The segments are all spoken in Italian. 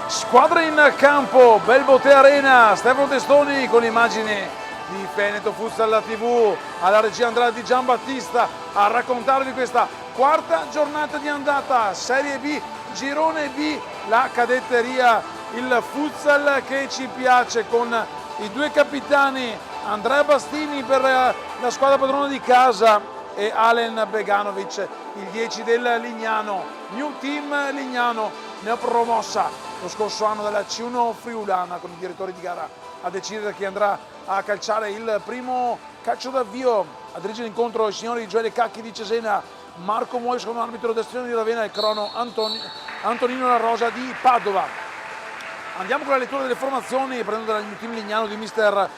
Squadra in campo, Belbote Arena, Stefano Testoni con immagini di Veneto Futsal TV, alla regia Andrea Di Giambattista a raccontarvi questa quarta giornata di andata, Serie B, Girone B, la cadetteria, il futsal che ci piace con i due capitani, Andrea Bastini per la squadra padrona di casa e Alen Beganovic, il 10 del Lignano, New Team Lignano, neopromossa lo scorso anno dalla C1 Friulana, con i direttori di gara a decidere chi andrà a calciare il primo calcio d'avvio. A dirigere l'incontro i signori Gioele Cacchi di Cesena, Marco Muoi, secondo arbitro d'Azione di Ravenna, e crono Antonino La Rosa di Padova. Andiamo con la lettura delle formazioni, prendendo dal team Lignano di mister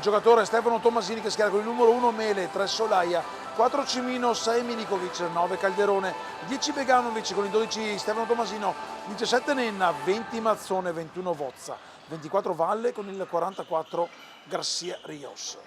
giocatore Stefano Tomasini, che schiera con il numero 1 Mele, 3 Solaia, 4 Cimino, 6 Milikovic, 9 Calderone, 10 Beganovic, con il 12 Stefano Tomasino, 17 Nenna, 20 Mazzone, 21 Vozza, 24 Valle, con il 44 Garcia Rios.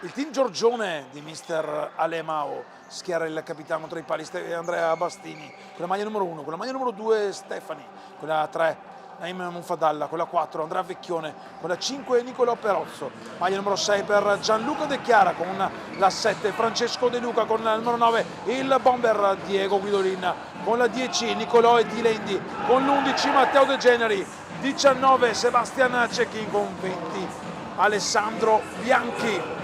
Il team Giorgione di mister Alemao schiera il capitano tra i pali Andrea Bastini, con la maglia numero 1, con la maglia numero 2 Stefani, con la 3 Naim Monfadalla, con la 4 Andrea Vecchione, con la 5 Nicolò Perozzo, maglia numero 6 per Gianluca De Chiara, con la 7 Francesco De Luca, con la numero 9 il bomber Diego Guidolin, con la 10 Nicolò Etilendi, con l'11 Matteo De Generi, 19 Sebastian Cecchin, con 20 Alessandro Bianchi.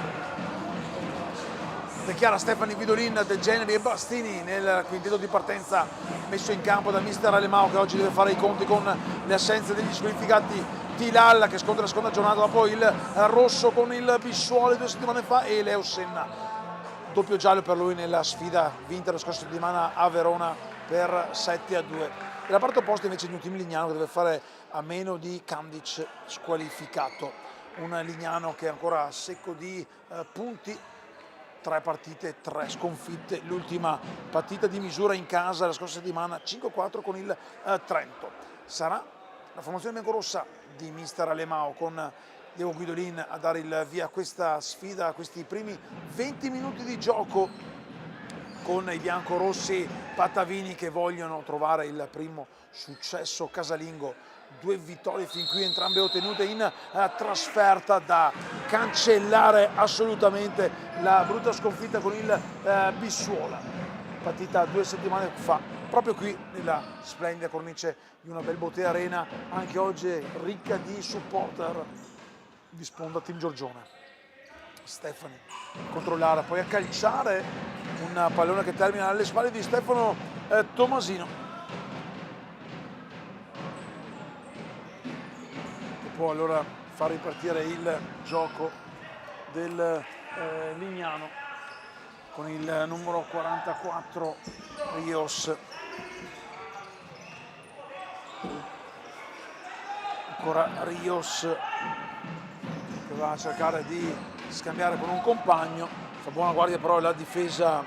De Chiara, Stefani, Guidolin, De Generi e Bastini nel quintetto di partenza messo in campo da mister Alemao, che oggi deve fare i conti con le assenze degli squalificati Tilalla, che sconta la seconda giornata dopo il rosso con il Bissuole 2 settimane fa, e Leo Senna, doppio giallo per lui nella sfida vinta la scorsa settimana a Verona per 7-2. Dalla parte opposta invece di un team Lignano che deve fare a meno di Kandic squalificato, un Lignano che è ancora secco di punti, 3 partite, 3 sconfitte, l'ultima partita di misura in casa la scorsa settimana 5-4 con il Trento. Sarà la formazione biancorossa di mister Alemao con Diego Guidolin a dare il via a questa sfida, a questi primi 20 minuti di gioco, con i biancorossi Patavini che vogliono trovare il primo successo casalingo. 2 vittorie fin qui, entrambe ottenute in trasferta, da cancellare assolutamente la brutta sconfitta con il Bissuola, partita 2 settimane fa, proprio qui nella splendida cornice di una Belbote Arena, anche oggi ricca di supporter di sponda team Giorgione. Stefani a controllare, poi a calciare un pallone che termina alle spalle di Stefano Tomasino, può allora far ripartire il gioco del Lignano con il numero 44 Rios. Ancora Rios che va a cercare di scambiare con un compagno, fa buona guardia però la difesa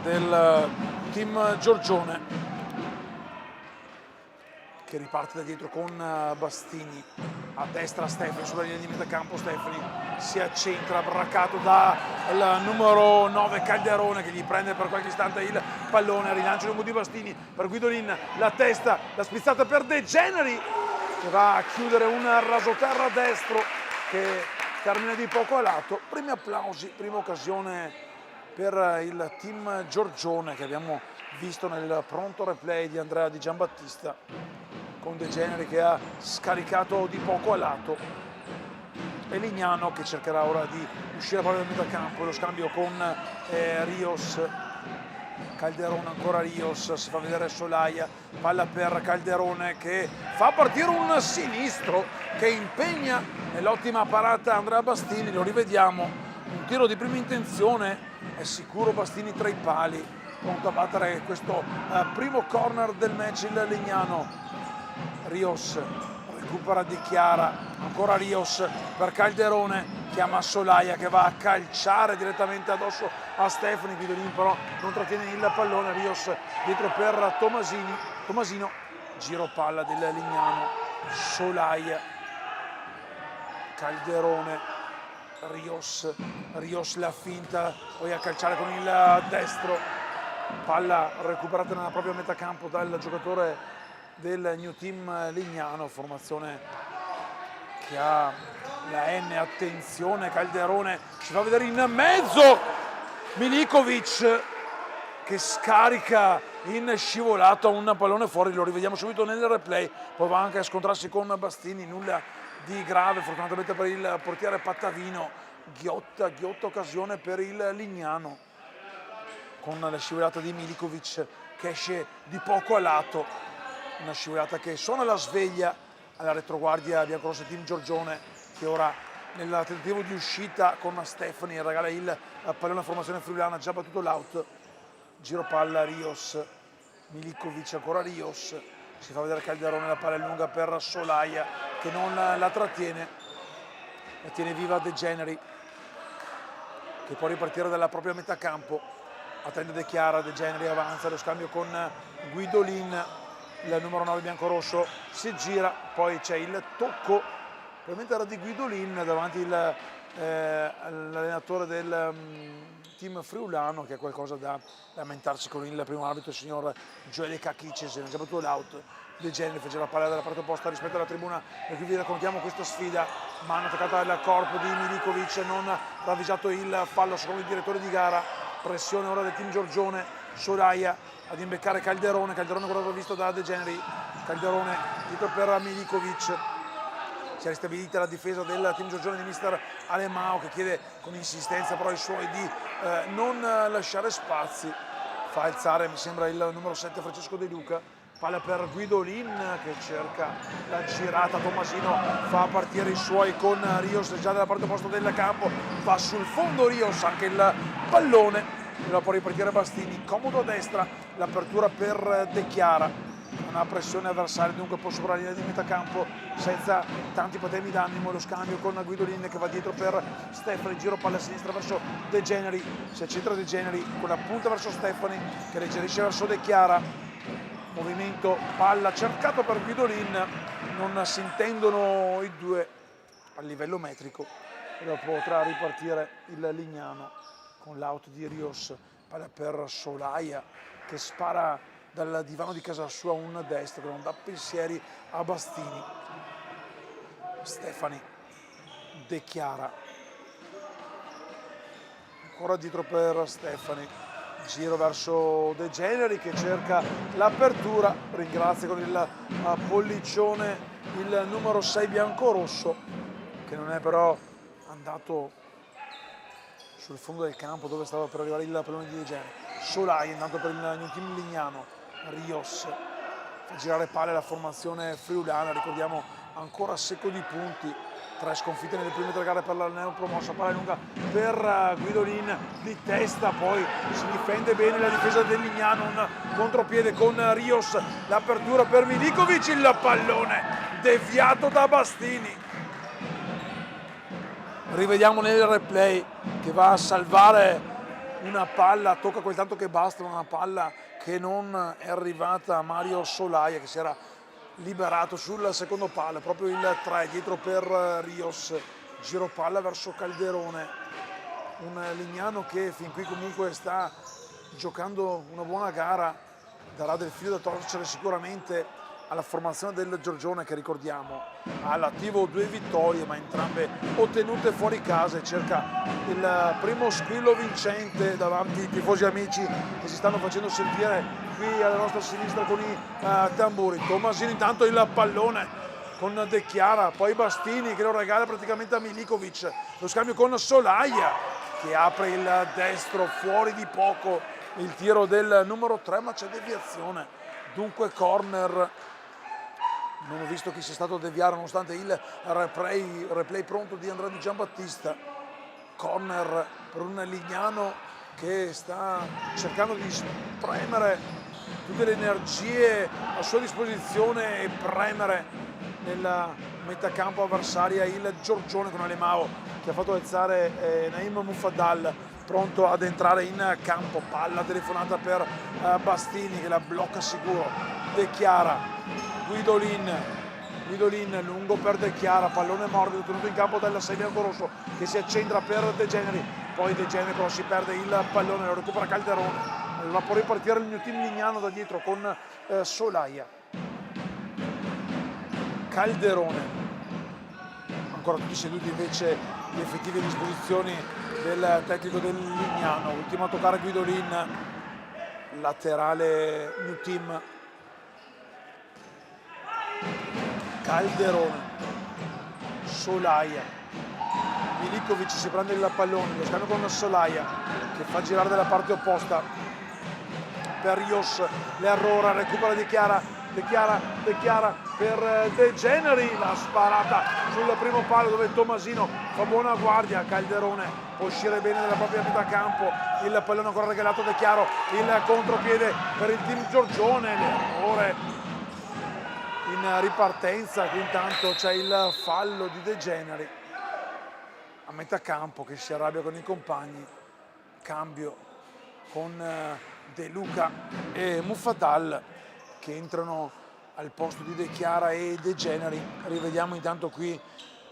del team Giorgione, che riparte da dietro con Bastini, a destra Stefani, sulla linea di metacampo Stefani si accentra, braccato dal numero 9 Calderone, che gli prende per qualche istante il pallone, rilancio lungo di Bastini per Guidolin, la testa, la spizzata per De Generi, che va a chiudere un rasoterra destro che termina di poco a lato. Primi applausi, prima occasione per il team Giorgione, che abbiamo visto nel pronto replay di Andrea Di Giambattista, con De Generi che ha scaricato di poco a lato, e Lignano che cercherà ora di uscire proprio dal metacampo. Lo scambio con Rios, Calderone, ancora Rios, si fa vedere Solaia, palla per Calderone che fa partire un sinistro che impegna nell'ottima parata Andrea Bastini. Lo rivediamo, un tiro di prima intenzione, è sicuro Bastini tra i pali, pronto a battere questo primo corner del match il Lignano. Rios recupera Di Chiara, ancora Rios per Calderone, chiama Solaia che va a calciare direttamente addosso a Stefani. Guidolin però non trattiene il pallone, Rios dietro per Tomasino, giro palla del Lignano, Solaia, Calderone, Rios la finta, poi a calciare con il destro, palla recuperata nella propria metà campo dal giocatore del New Team Lignano, formazione che ha la N, attenzione, Calderone si fa vedere in mezzo, Milikovic che scarica in scivolata un pallone fuori, lo rivediamo subito nel replay, poi va anche a scontrarsi con Bastini, nulla di grave fortunatamente per il portiere Pattavino, ghiotta occasione per il Lignano con la scivolata di Milikovic che esce di poco a lato, una scivolata che suona la sveglia alla retroguardia biancorossa Team Giorgione, che ora nel tentativo di uscita con Stefani regala il pallone a formazione friulana, già battuto l'out, giro palla Rios, Milikovic ancora Rios, si fa vedere Calderone, la palla è lunga per Solaia che non la trattiene, la tiene viva De Generi che può ripartire dalla propria metà campo, attende De Chiara, De Generi avanza, lo scambio con Guidolin, il numero 9 biancorosso si gira, poi c'è il tocco, probabilmente era di Guidolin davanti l'allenatore del team friulano, che ha qualcosa da lamentarsi con il primo arbitro, il signor Gioele Kakic, se ne è già battuto l'out. De Generi fece la palla dalla parte opposta rispetto alla tribuna, e qui vi raccontiamo questa sfida, mano attaccata al corpo di Milikovic, non ravvisato il fallo secondo il direttore di gara, pressione ora del team Giorgione, Solaia ad imbeccare Calderone, guardato visto da De Generi, Calderone dietro per Milikovic, si è ristabilita la difesa del team Giorgione di mister Alemao che chiede con insistenza però ai suoi di non lasciare spazi, fa alzare mi sembra il numero 7 Francesco De Luca, palla per Guidolin che cerca la girata, Tommasino fa partire i suoi con Rios già dalla parte opposta del campo, va sul fondo Rios, anche il pallone, lo può ripartire Bastini, comodo a destra, l'apertura per De Chiara, una pressione avversaria, dunque può superare la linea di metà campo senza tanti patemi d'animo, lo scambio con Guidolin che va dietro per Stefani, giro palla a sinistra verso De Generi, si accentra De Generi con la punta verso Stefani che alleggerisce verso De Chiara, movimento palla cercato per Guidolin, non si intendono i due a livello metrico, e lo potrà ripartire il Lignano con l'out di Rios, palla per Solaia che spara dal divano di casa sua un destro che non dà pensieri a Bastini, Stefani, De Chiara, ancora dietro per Stefani, giro verso De Generi che cerca l'apertura, ringrazia con il pollicione il numero 6 biancorosso che non è però andato sul fondo del campo dove stava per arrivare il pallone di De Generi. Solai intanto per il New Team Lignano, Rios fa girare palle la formazione friulana, ricordiamo ancora secco di punti, 3 sconfitte nelle prime 3 gare per la neopromossa, palla lunga per Guidolin di testa, poi si difende bene la difesa del Lignano, un contropiede con Rios, l'apertura per Milikovic, il pallone deviato da Bastini. Rivediamo nel replay che va a salvare una palla, tocca quel tanto che basta, una palla che non è arrivata a Mario Solaia che si era liberato sul secondo palla, proprio il 3 dietro per Rios, giro palla verso Calderone, un Lignano che fin qui comunque sta giocando una buona gara, darà del filo da torcere sicuramente alla formazione del Giorgione che ricordiamo ha all'attivo 2 vittorie ma entrambe ottenute fuori casa e cerca il primo squillo vincente davanti ai tifosi amici che si stanno facendo sentire qui alla nostra sinistra con i tamburi. Tommasino intanto il pallone con De Chiara, poi Bastini che lo regala praticamente a Milikovic, lo scambio con Solaia che apre il destro fuori di poco il tiro del numero 3 ma c'è deviazione, dunque corner. Non ho visto chi sia stato a deviare nonostante il replay pronto di Andrea Di Giambattista. Corner per un Lignano che sta cercando di spremere tutte le energie a sua disposizione e premere nella metà campo avversaria il Giorgione con Alemao che ha fatto alzare Naim Mufaddal pronto ad entrare in campo, palla telefonata per Bastini che la blocca sicuro, De Chiara, Guidolin lungo per De Chiara, pallone morbido tenuto in campo dal 6 biancorosso che si accentra per De Generi, poi De Generi però si perde il pallone, lo recupera Calderone, ma può ripartire il New Team Lignano da dietro con Solaia. Calderone. Ancora tutti seduti invece le effettive disposizioni del tecnico del Lignano. Ultimo a toccare Guidolin, laterale New Team. Calderone, Solaia, Milikovic si prende il pallone, lo scambio con Solaia che fa girare dalla parte opposta per Rios, l'errore, recupera De Chiara per De Generi, la sparata sul primo palo dove Tomasino fa buona guardia. Calderone può uscire bene dalla propria metà campo, il pallone ancora regalato De Chiaro, il contropiede per il team Giorgione, l'errore in ripartenza. Qui intanto c'è il fallo di De Generi a metà campo che si arrabbia con i compagni. Cambio con De Luca e Muffadal che entrano al posto di De Chiara e De Generi. Rivediamo intanto qui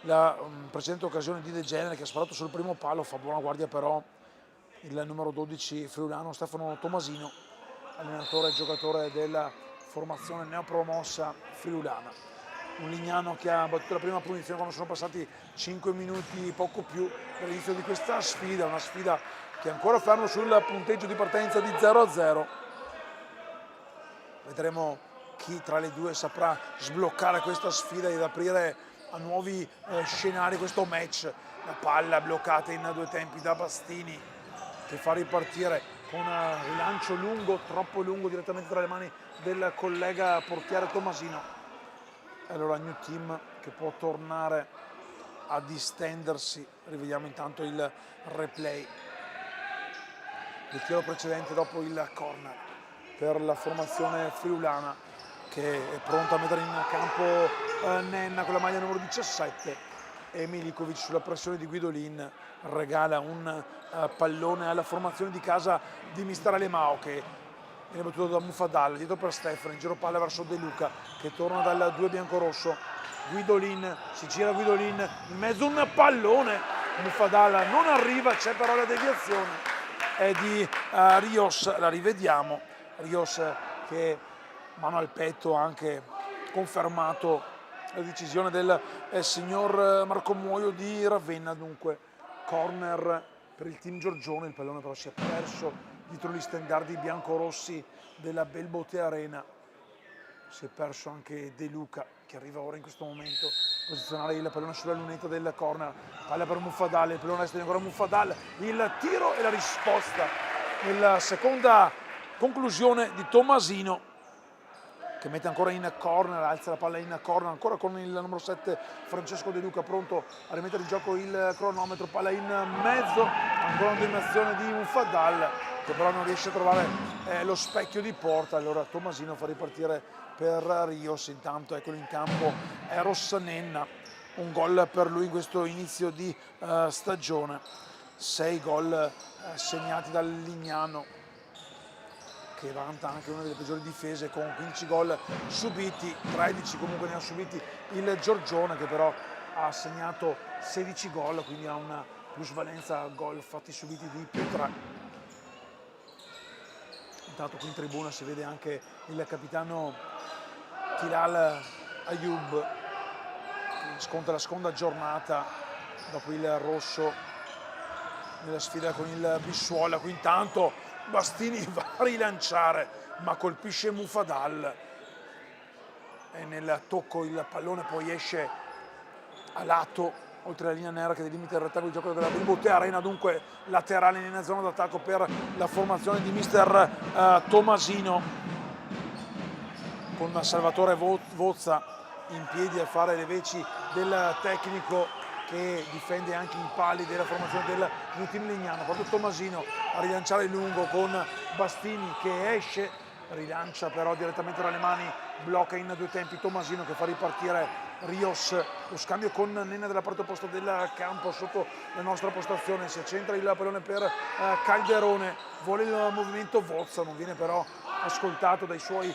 la precedente occasione di De Generi che ha sparato sul primo palo, fa buona guardia però il numero 12 friulano Stefano Tomasino, allenatore e giocatore della formazione neopromossa friulana. Un Lignano che ha battuto la prima punizione quando sono passati 5 minuti, poco più, per l'inizio di questa sfida, una sfida che è ancora fermo sul punteggio di partenza di 0-0. Vedremo chi tra le due saprà sbloccare questa sfida ed aprire a nuovi scenari questo match. La palla bloccata in due tempi da Bastini che fa ripartire con un rilancio lungo, troppo lungo, direttamente tra le mani del collega portiere Tomasino. Allora New Team che può tornare a distendersi. Rivediamo intanto il replay del tiro precedente dopo il corner per la formazione friulana che è pronta a mettere in campo Nenna con la maglia numero 17 e Milikovic sulla pressione di Guidolin regala un pallone alla formazione di casa di mister Alemao che viene battuto da Muffadal, dietro per Stefano, in giro palla verso De Luca che torna dal 2 biancorosso. Guidolin, si gira Guidolin, in mezzo un pallone, Muffadal non arriva, c'è però la deviazione è di Rios, la rivediamo, Rios che mano al petto ha anche confermato la decisione del signor Marco Muoio di Ravenna. Dunque corner per il team Giorgione, il pallone però si è perso dietro gli stendardi biancorossi della Belbote Arena. Si è perso anche De Luca che arriva ora in questo momento a posizionare il pallone sulla lunetta del corner, palla per Muffadal, il pallone resta ancora Muffadal, il tiro e la risposta nella seconda conclusione di Tomasino che mette ancora in corner, alza la palla in corner, ancora con il numero 7 Francesco De Luca pronto a rimettere in gioco il cronometro, palla in mezzo, ancora una dominazione di Muffadal che però non riesce a trovare lo specchio di porta. Allora Tomasino fa ripartire per Rios, intanto eccolo in campo Eros Nenna, un gol per lui in questo inizio di stagione, 6 gol segnati dal Lignano che vanta anche una delle peggiori difese con 15 gol subiti, 13 comunque ne ha subiti il Giorgione che però ha segnato 16 gol, quindi ha una plusvalenza gol fatti subiti di +3. Intanto qui in tribuna si vede anche il capitano Tilal Ayub che sconta la seconda giornata dopo il rosso nella sfida con il Bissuola. Qui intanto Bastini va a rilanciare ma colpisce Muffadal e nel tocco il pallone poi esce a lato oltre la linea nera che delimita il rettangolo di gioco della Belbote Arena, dunque laterale nella zona d'attacco per la formazione di mister Tomasino con Salvatore Vozza in piedi a fare le veci del tecnico che difende anche i pali della formazione del New Team Lignano. Proprio Tomasino a rilanciare lungo con Bastini che esce, rilancia però direttamente dalle mani, blocca in due tempi Tomasino che fa ripartire Rios, lo scambio con Nenna della parte opposta del campo sotto la nostra postazione, si accentra il pallone per Calderone, vuole il movimento Vozza, non viene però ascoltato dai suoi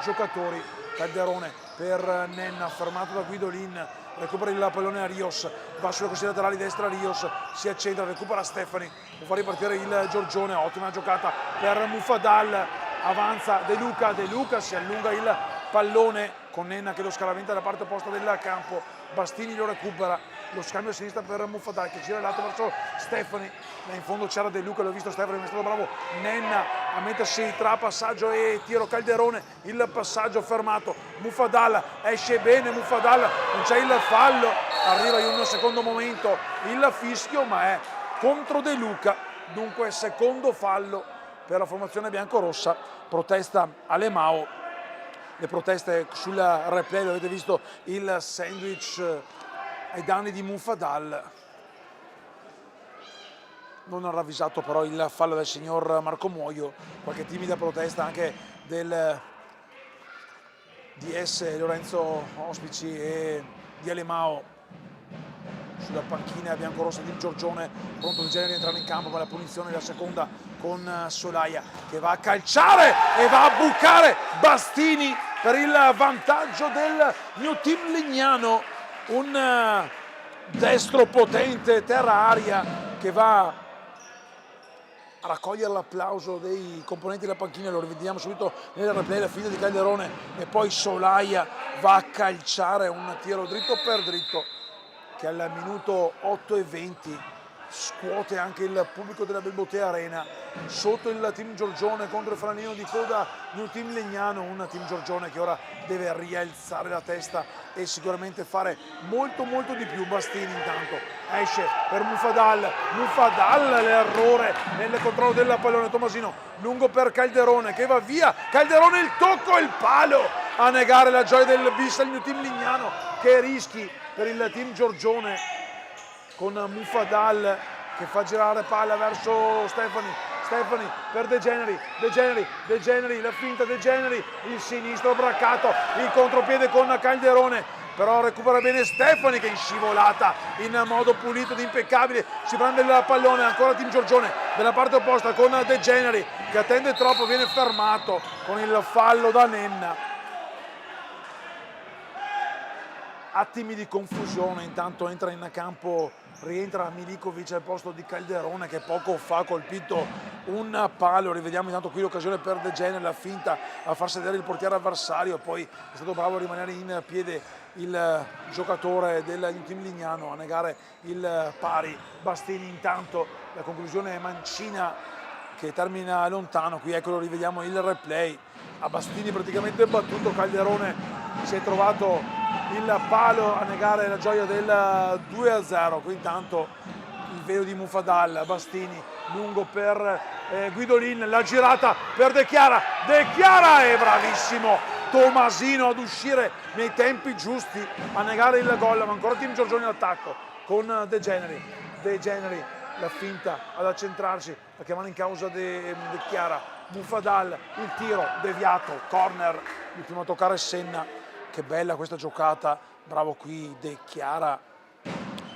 giocatori. Calderone per Nenna, fermato da Guidolin, recupera il pallone a Rios, va sulle cosce laterali destra Rios, si accentra, recupera Stefani, può far ripartire il Giorgione, ottima giocata per Muffadal, avanza De Luca si allunga il pallone con Nenna che lo scaraventa dalla parte opposta del campo, Bastini lo recupera, lo scambio a sinistra per Muffadal che gira il lato verso Stefani, in fondo c'era De Luca, l'ho visto Stefani, è stato bravo Nenna a mettersi tra passaggio e tiro, Calderone, il passaggio fermato, Muffadal esce bene, Muffadal non c'è il fallo, arriva in un secondo momento il fischio ma è contro De Luca, dunque secondo fallo per la formazione biancorossa, protesta Alemao, le proteste sul replay, avete visto il sandwich ai danni di Muffadal, non ha ravvisato però il fallo del signor Marco Muoio, qualche timida protesta anche del DS Lorenzo Ospici e di Alemao sulla panchina biancorossa di Giorgione, pronto il genere di entrare in campo, ma la punizione della seconda con Solaia che va a calciare e va a bucare Bastini per il vantaggio del New Team Lignano, un destro potente terra-aria che va a raccogliere l'applauso dei componenti della panchina, lo rivediamo subito nel replay, la fine di Calderone e poi Solaia va a calciare un tiro dritto per dritto che al minuto 8:20 scuote anche il pubblico della Belbotea Arena, sotto il team Giorgione contro il fanalino di coda New Team Legnano, un team Giorgione che ora deve rialzare la testa e sicuramente fare molto di più. Bastini intanto esce per Muffadal, l'errore nel controllo del pallone, Tomasino lungo per Calderone che va via, Calderone il tocco e il palo a negare la gioia del bis al New Team Lignano, che rischi per il team Giorgione con Muffadal che fa girare palla verso Stefani per De Generi, la finta De Generi, il sinistro braccato, il contropiede con Calderone, però recupera bene Stefani che in scivolata in modo pulito ed impeccabile si prende il pallone, ancora team Giorgione dalla parte opposta con De Generi che attende troppo, viene fermato con il fallo da Nenna. Attimi di confusione, intanto entra in campo, rientra Milikovic al posto di Calderone che poco fa ha colpito un palo, rivediamo intanto qui l'occasione per De Generi, la finta a far sedere il portiere avversario, poi è stato bravo a rimanere in piede il giocatore del Team Lignano a negare il pari. Bastini intanto, la conclusione è mancina che termina lontano, qui eccolo, rivediamo il replay, a Bastini praticamente battuto, Calderone si è trovato il palo a negare la gioia del 2-0, qui intanto il velo di Muffadal, Bastini lungo per Guidolin, la girata per De Chiara è bravissimo Tomasino ad uscire nei tempi giusti a negare il gol, ma ancora team Giorgione in attacco con De Generi, la finta ad accentrarsi, la chiamano in causa De Chiara, Muffadal, il tiro deviato, corner, il primo a toccare Senna. Che bella questa giocata, bravo qui De Chiara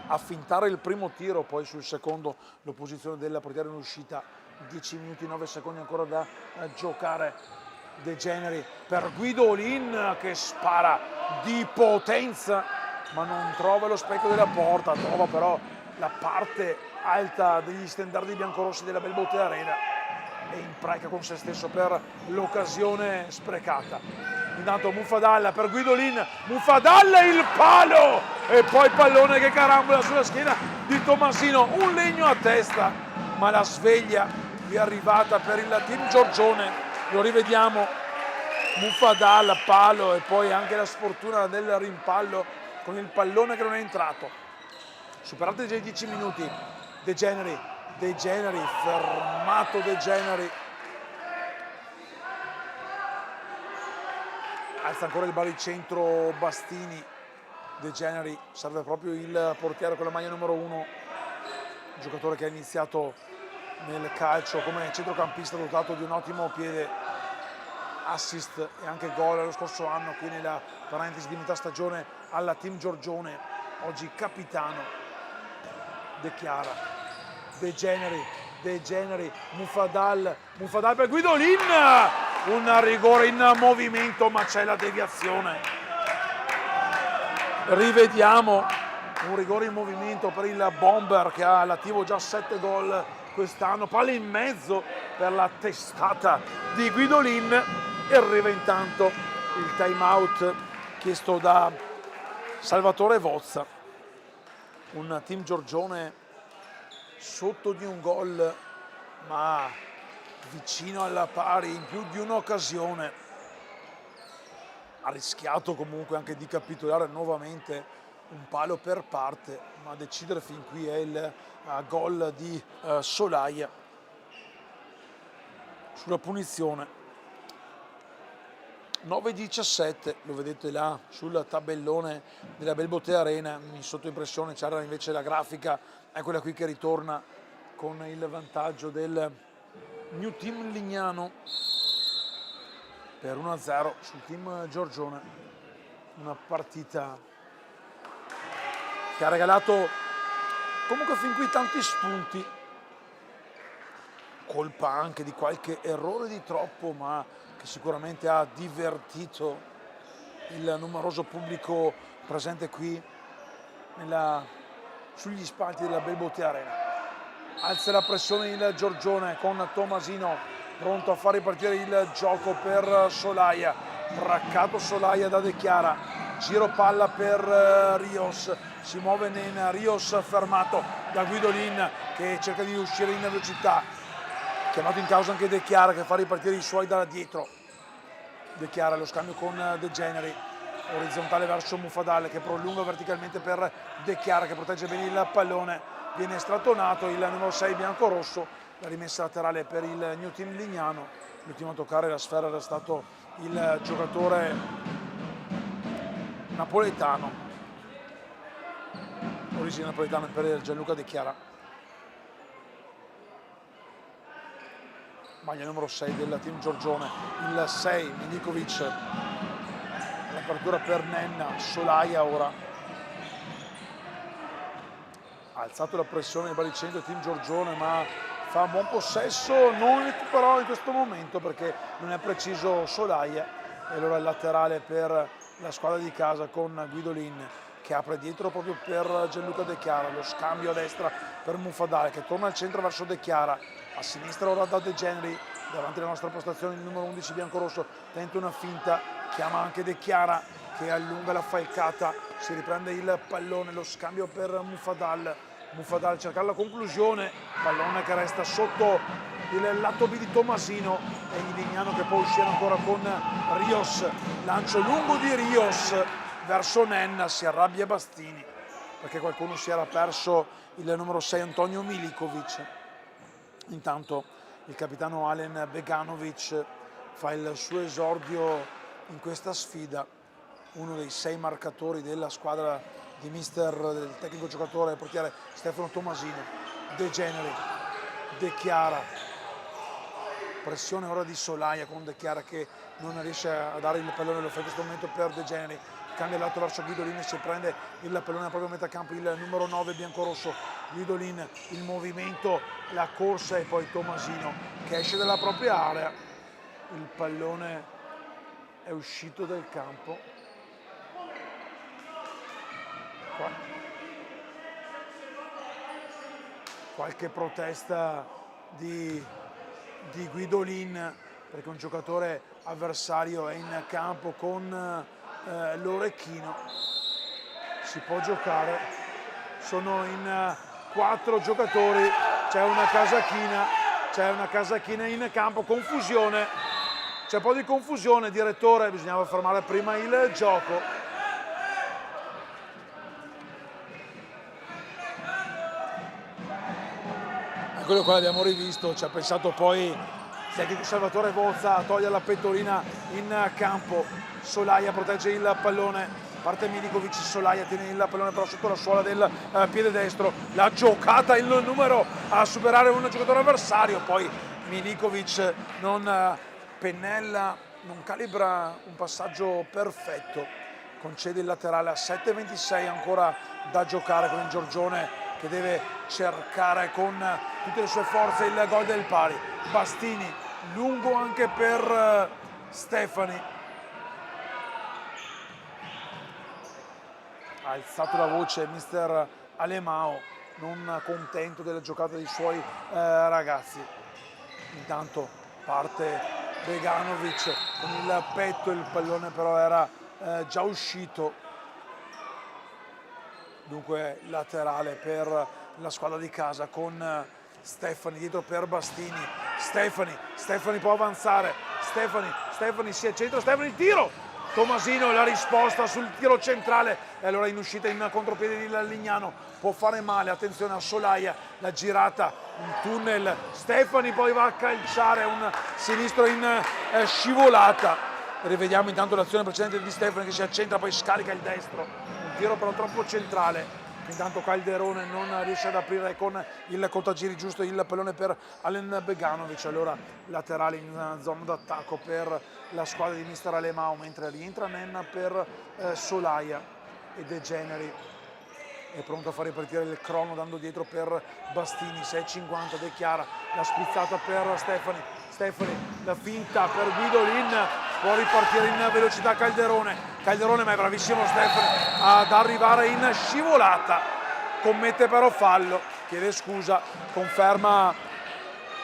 a fintare il primo tiro, poi sul secondo l'opposizione della portiere in uscita, 10 minuti 9 secondi ancora da giocare. De Generi per Guidolin che spara di potenza ma non trova lo specchio della porta, trova però la parte alta degli stendardi biancorossi della Belbotea Arena e impreca con se stesso per l'occasione sprecata. Intanto Muffadal per Guidolin, Muffadal il palo e poi pallone che carambola sulla schiena di Tomasino, un legno a testa, ma la sveglia è arrivata per il team Giorgione, lo rivediamo, Muffadal palo e poi anche la sfortuna del rimpallo con il pallone che non è entrato. Superati già i 10 minuti, De Generi, fermato De Generi. Alza ancora il baricentro Bastini, De Generi, serve proprio il portiere con la maglia numero 1, un giocatore che ha iniziato nel calcio come centrocampista dotato di un ottimo piede, assist e anche gol lo scorso anno qui nella parentesi di metà stagione alla team Giorgione, oggi capitano. De Chiara, De Generi, Muffadal per Guidolin, un rigore in movimento ma c'è la deviazione, rivediamo un rigore in movimento per il Bomber che ha all'attivo già 7 gol quest'anno, palla in mezzo per la testata di Guidolin e arriva intanto il time out chiesto da Salvatore Vozza. Un team Giorgione sotto di un gol, ma vicino alla pari in più di un'occasione. Ha rischiato comunque anche di capitolare nuovamente un palo per parte, ma a decidere fin qui è il gol di Solaia sulla punizione. 9-17, lo vedete là sul tabellone della Belbotea Arena, in sottoimpressione c'era invece la grafica, è quella qui che ritorna con il vantaggio del New Team Lignano per 1-0 sul team Giorgione. Una partita che ha regalato comunque fin qui tanti spunti, colpa anche di qualche errore di troppo, ma che sicuramente ha divertito il numeroso pubblico presente qui sugli spalti della Belbotea Arena. Alza la pressione il Giorgione con Tomasino pronto a far ripartire il gioco per Solaia, braccato Solaia da De Chiara, giro palla per Rios, si muove Nen, Rios fermato da Guidolin che cerca di uscire in velocità, chiamato in causa anche De Chiara che fa ripartire i suoi da dietro. De Chiara lo scambio con De Generi, orizzontale verso Muffadal che prolunga verticalmente per De Chiara che protegge bene il pallone, viene strattonato il numero 6 biancorosso, la rimessa laterale per il New Team Lignano. L'ultimo a toccare la sfera era stato il giocatore napoletano, origine napoletana per Gianluca De Chiara. Maglia numero 6 del team Giorgione, il 6 Milikovic, l'apertura per Nenna, Solaia ora. Ha alzato la pressione il baricentro del team Giorgione, ma fa un buon possesso, non però in questo momento perché non è preciso Solaia. E allora il laterale per la squadra di casa con Guidolin che apre dietro proprio per Gianluca De Chiara, lo scambio a destra per Muffadale che torna al centro verso De Chiara, a sinistra ora da De Generi, davanti alla nostra postazione il numero 11 biancorosso, tenta una finta, chiama anche De Chiara che allunga la falcata, si riprende il pallone, lo scambio per Muffadal, Muffadal cerca la conclusione, pallone che resta sotto il lato B di Tomasino e il Lignano che può uscire ancora con Rios, lancio lungo di Rios verso Nenna, si arrabbia Bastini perché qualcuno si era perso il numero 6 Antonio Milikovic. Intanto il capitano Alen Beganovic fa il suo esordio in questa sfida, uno dei 6 marcatori della squadra di del tecnico giocatore e portiere Stefano Tomasino. De Generi, De Chiara, pressione ora di Solaia con De Chiara che non riesce a dare il pallone, lo fa in questo momento per De Generi, cambia il lato verso Guidolin e si prende il pallone a proprio metà campo il numero 9 biancorosso. Guidolin, il movimento, la corsa e poi Tomasino che esce dalla propria area, il pallone è uscito dal campo. Qualche protesta di Guidolin perché un giocatore avversario è in campo con l'orecchino. Si può giocare, sono in 4 giocatori, c'è una casachina in campo, confusione, c'è un po' di confusione, direttore, bisognava fermare prima il gioco. Quello qua l'abbiamo rivisto, ci ha pensato poi il tecnico Salvatore Vozza a togliere la pettorina in campo. Solaia protegge il pallone, parte Milikovic, Solaia tiene il pallone però sotto la suola del piede destro, la giocata il numero a superare un giocatore avversario, poi Milikovic non pennella, non calibra un passaggio perfetto, concede il laterale a 7:26 ancora da giocare con il Giorgione che deve cercare con tutte le sue forze il gol del pari. Bastini, lungo anche per Stefani. Ha alzato la voce mister Alemao, non contento della giocata dei suoi ragazzi. Intanto parte Beganovic con il petto, il pallone però era già uscito. Dunque laterale per la squadra di casa con Stefani dietro per Bastini. Stefani può avanzare, Stefani si accentra, Stefani tiro! Tomasino la risposta sul tiro centrale e allora in uscita in contropiede di Lignano può fare male, attenzione a Solaia, la girata, il tunnel, Stefani poi va a calciare un sinistro in scivolata. Rivediamo intanto l'azione precedente di Stefani che si accentra, poi scarica il destro, un tiro però troppo centrale. Intanto Calderone non riesce ad aprire con il contagiri giusto il pallone per Alen Beganovic, allora laterale in zona d'attacco per la squadra di mister Alemao, mentre rientra Nenna per Solaia e De Generi è pronto a far ripartire il crono dando dietro per Bastini, 6,50 De Chiara, la spizzata per Stefani, la finta per Guidolin, può ripartire in velocità Calderone ma è bravissimo Stefani ad arrivare in scivolata, commette però fallo, chiede scusa, conferma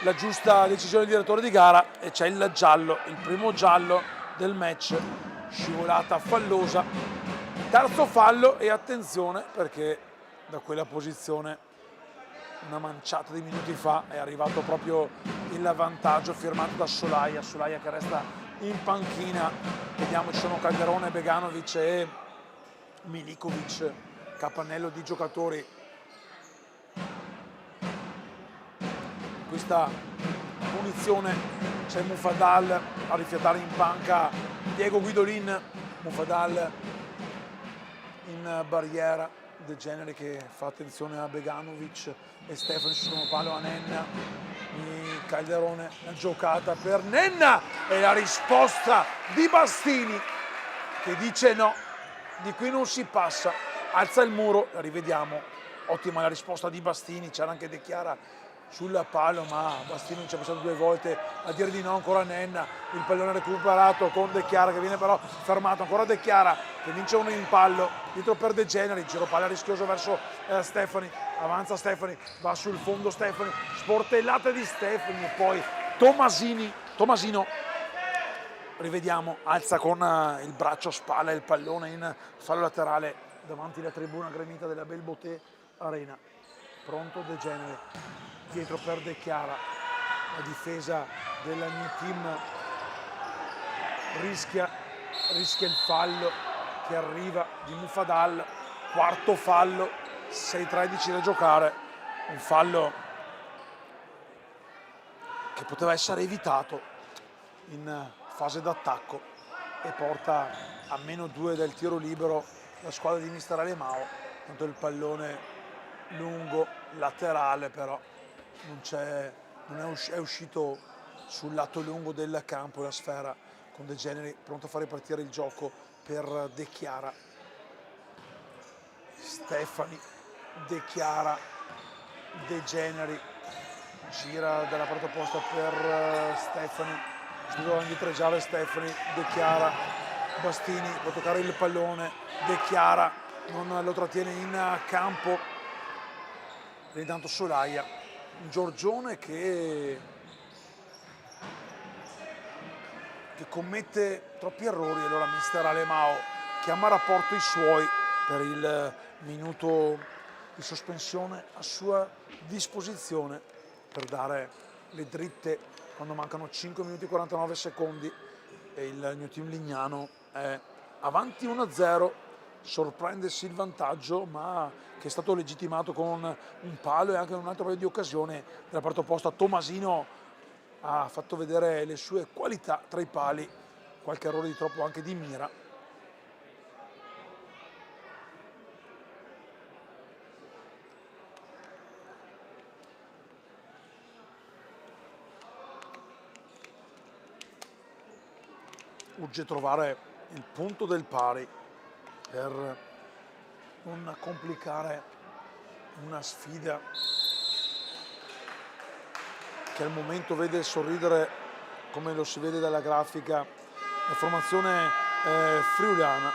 la giusta decisione del direttore di gara e c'è il giallo, il primo giallo del match, scivolata fallosa, terzo fallo e attenzione perché da quella posizione una manciata di minuti fa è arrivato proprio il vantaggio firmato da Solaia che resta in panchina. Vediamo, ci sono Calderone, Beganovic e Milikovic, capannello di giocatori. Questa punizione c'è Mufadal a rifiatare in panca Diego Guidolin, Mufadal in barriera, De Genere che fa attenzione a Beganovic e Stefani sul primo palo a Nenna. Calderone, la giocata per Nenna e la risposta di Bastini che dice no, di qui non si passa, alza il muro, la rivediamo, ottima la risposta di Bastini, c'era anche De Chiara sul palo ma Bastini non ci ha pensato due volte a dire di no, ancora Nenna, il pallone recuperato con De Chiara che viene però fermato, ancora De Chiara che vince uno in pallo, dietro per De Generi, giro palla rischioso verso Stefani, avanza Stefani, va sul fondo Stefani, sportellate di Stefani e poi Tomasino, rivediamo, alza con il braccio a spalla il pallone in fallo laterale davanti alla tribuna gremita della Belboté Arena, pronto De Generi, dietro per De Chiara, la difesa della New Team rischia il fallo che arriva di Mufadal, quarto fallo, 6-13 da giocare, un fallo che poteva essere evitato in fase d'attacco e porta a -2 del tiro libero la squadra di mister Alemao, tanto il pallone lungo, laterale però è uscito sul lato lungo del campo la sfera con De Generi pronto a far ripartire il gioco per De Chiara. Stefani, De Chiara, De Generi, gira dalla parte opposta per Stefani, si doveva indietreggiare Stefani, De Chiara, Bastini può toccare il pallone, De Chiara non lo trattiene in campo, e intanto Solaia, un Giorgione che commette troppi errori, allora mister Alemao chiama a rapporto i suoi per il minuto di sospensione a sua disposizione per dare le dritte quando mancano 5 minuti e 49 secondi e il New Team Lignano è avanti 1-0, sorprendersi il vantaggio ma che è stato legittimato con un palo e anche un altro paio di occasioni dalla parte opposta. Tomasino ha fatto vedere le sue qualità tra i pali, qualche errore di troppo anche di mira. Urge trovare il punto del pari per non complicare una sfida che al momento vede sorridere, come lo si vede dalla grafica, la formazione friulana.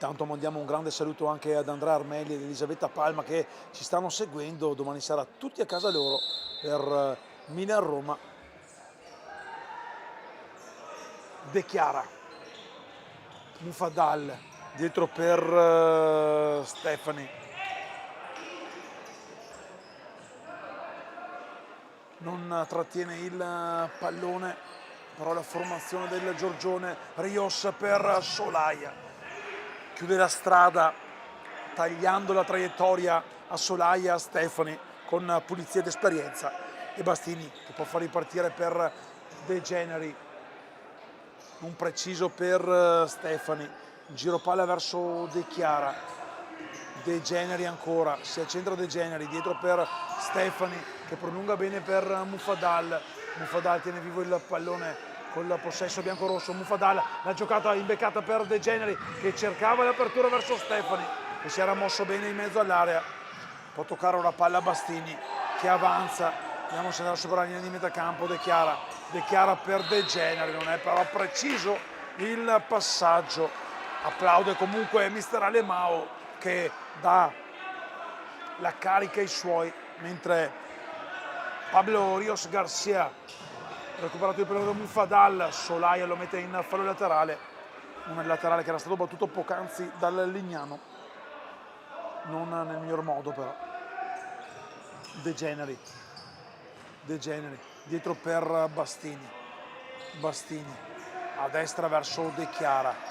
Intanto mandiamo un grande saluto anche ad Andrea Armelli ed Elisabetta Palma che ci stanno seguendo. Domani sarà tutti a casa loro per Milan-Roma. De Chiara, Mufadal dietro per Stefani, non trattiene il pallone, però la formazione del Giorgione. Rios per Solaia, chiude la strada tagliando la traiettoria a Solaia, Stefani con pulizia ed esperienza, e Bastini che può far ripartire per De Generi, un preciso per Stefani, giro palla verso De Chiara, De Generi ancora, si accentra De Generi dietro per Stefani che prolunga bene per Mufadal. Mufadal tiene vivo il pallone con il possesso biancorosso. Mufadal, la giocata imbeccata per De Generi che cercava l'apertura verso Stefani che si era mosso bene in mezzo all'area. Può toccare una palla a Bastini che avanza, vediamo se andrà sopra la linea di metacampo. De Chiara per De Generi, non è però preciso il passaggio. Applaude comunque mister Alemao che dà la carica ai suoi, mentre Pablo Rios Garcia ha recuperato il pallone da Mufadal. Solaia lo mette in fallo laterale, un laterale che era stato battuto poc'anzi dal Lignano, non nel miglior modo però. De Generi dietro per Bastini a destra verso De Chiara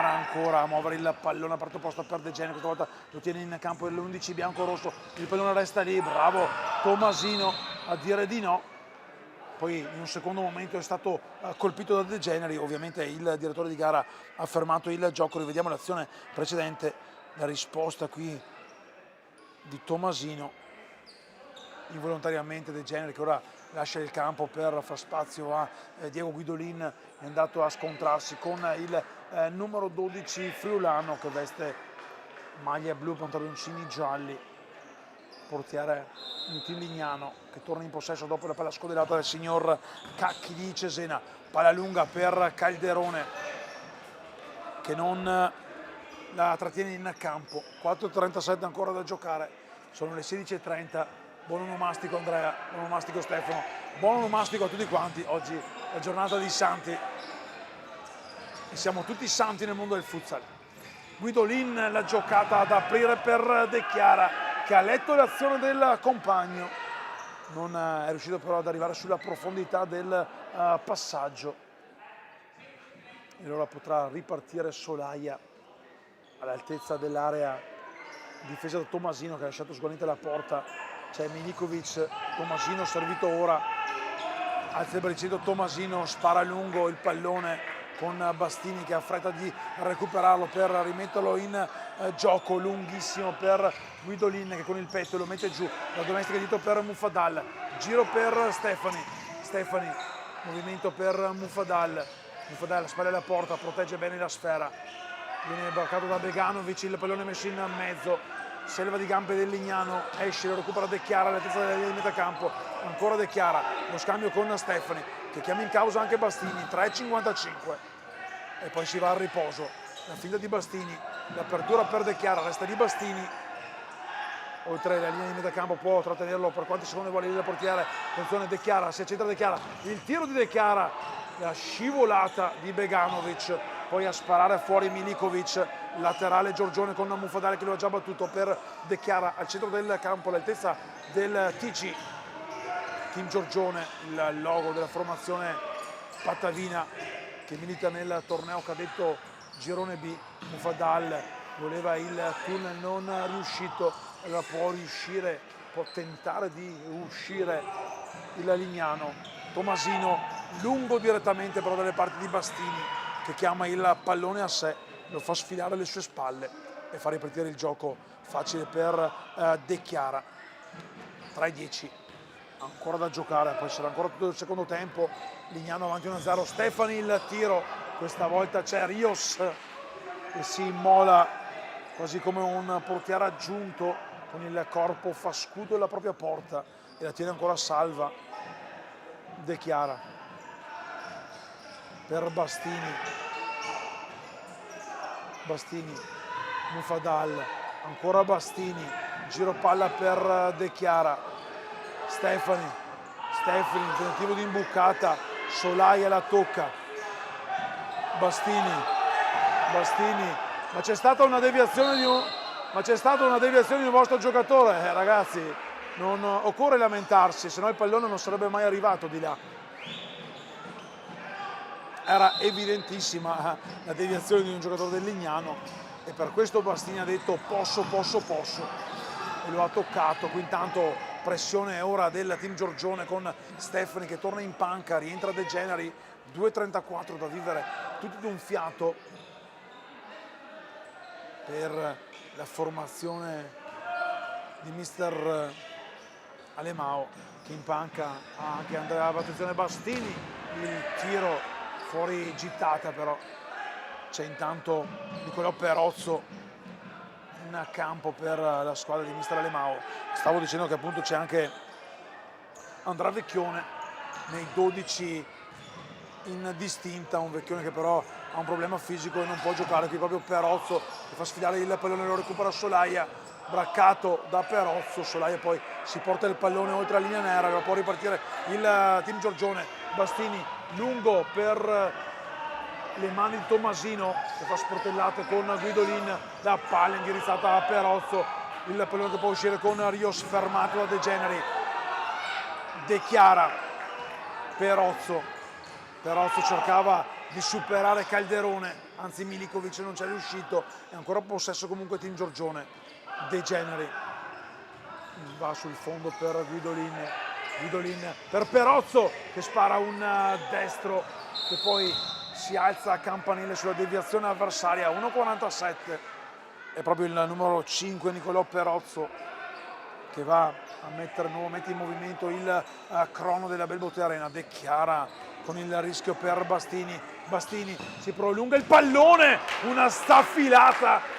ancora a muovere il pallone aperto posto per De Generi, questa volta lo tiene in campo l'11 bianco-rosso, il pallone resta lì, bravo Tomasino a dire di no, poi in un secondo momento è stato colpito da De Generi, ovviamente il direttore di gara ha fermato il gioco. Rivediamo l'azione precedente, la risposta qui di Tomasino, involontariamente De Generi che ora lascia il campo per far spazio a Diego Guidolin, è andato a scontrarsi con il numero 12 friulano che veste maglia blu, pantaloncini gialli, portiere Lignano che torna in possesso dopo la palla scodellata del signor Cacchi di Cesena. Palla lunga per Calderone che non la trattiene in campo. 4:37 ancora da giocare, sono le 16:30. Buon onomastico Andrea, buon onomastico Stefano, buon onomastico a tutti quanti. Oggi è giornata di santi e siamo tutti santi nel mondo del futsal. Guidolin, la giocata ad aprire per De Chiara che ha letto l'azione del compagno, non è riuscito però ad arrivare sulla profondità del passaggio, e allora potrà ripartire Solaia all'altezza dell'area difesa da Tomasino che ha lasciato sguarnita la porta. C'è Milikovic, Tomasino servito ora, alza il baricetto, Tomasino spara lungo il pallone con Bastini che ha fretta di recuperarlo per rimetterlo in gioco, lunghissimo per Guidolin che con il petto lo mette giù, la domestica dietro per Mufadal, giro per Stefani, movimento per Mufadal, spalla alla porta, protegge bene la sfera, viene barcato da Beganovic, il pallone messo in mezzo, selva di gambe del Lignano, esce, lo recupera De Chiara all'altezza della linea di metacampo, ancora De Chiara, lo scambio con Stefani che chiama in causa anche Bastini, 3:55 e poi si va al riposo. La finta di Bastini, l'apertura per De Chiara, resta di Bastini oltre la linea di metacampo, può trattenerlo per quanti secondi vuole il portiere. Attenzione, De Chiara, si accentra De Chiara, il tiro di De Chiara, la scivolata di Beganovic, poi a sparare fuori Milikovic, laterale Giorgione con Mufadale che lo ha già battuto per De Chiara al centro del campo, all'altezza del TG. Team Giorgione, il logo della formazione patavina che milita nel torneo cadetto Girone B. Mufadal voleva il tunnel, non riuscito, allora può tentare di uscire il Lignano. Tomasino lungo direttamente però dalle parti di Bastini che chiama il pallone a sé, lo fa sfilare alle sue spalle e fa ripartire il gioco facile per De Chiara. 3:10 ancora da giocare, poi sarà ancora tutto il secondo tempo. Lignano avanti 1-0, Stefani il tiro, questa volta c'è Rios che si immola quasi come un portiere aggiunto, con il corpo fa scudo della propria porta e la tiene ancora salva. De Chiara per Bastini, Bastini, Mufadal, ancora Bastini, giro palla per De Chiara, Stefani, tentativo di imbucata, Solaia la tocca, Bastini, ma c'è stata una deviazione di un vostro giocatore, ragazzi, non occorre lamentarsi, se no il pallone non sarebbe mai arrivato di là. Era evidentissima la deviazione di un giocatore del Lignano e per questo Bastini ha detto posso e lo ha toccato. Qui intanto pressione ora del team Giorgione con Stefani che torna in panca, rientra De Generi, 2:34 da vivere tutti d'un fiato per la formazione di mister Alemao, che in panca ha anche Andrea, attenzione Bastini, il tiro fuori gittata, però c'è intanto Nicolò Perozzo in campo per la squadra di mister Alemao. Stavo dicendo che appunto c'è anche Andrea Vecchione nei 12 in distinta, un Vecchione che però ha un problema fisico e non può giocare. Qui proprio Perozzo che fa sfidare il pallone, lo recupera Solaia, braccato da Perozzo, Solaia poi si porta il pallone oltre la linea nera, può ripartire il team Giorgione. Bastini lungo per le mani di Tomasino che fa sportellate con Guidolin, la palla indirizzata a Perozzo, il pallone che può uscire con Rios fermato da De Generi, De Chiara, Perozzo cercava di superare Calderone, anzi Milikovic non ci è riuscito, è ancora possesso comunque team Giorgione. De Generi va sul fondo per Guidolin per Perozzo che spara un destro che poi si alza a campanile sulla deviazione avversaria. 1:47 è proprio il numero 5 Nicolò Perozzo che va a mettere nuovamente in movimento il crono della Belbote Arena. De Chiara con il rischio per Bastini si prolunga il pallone, una staffilata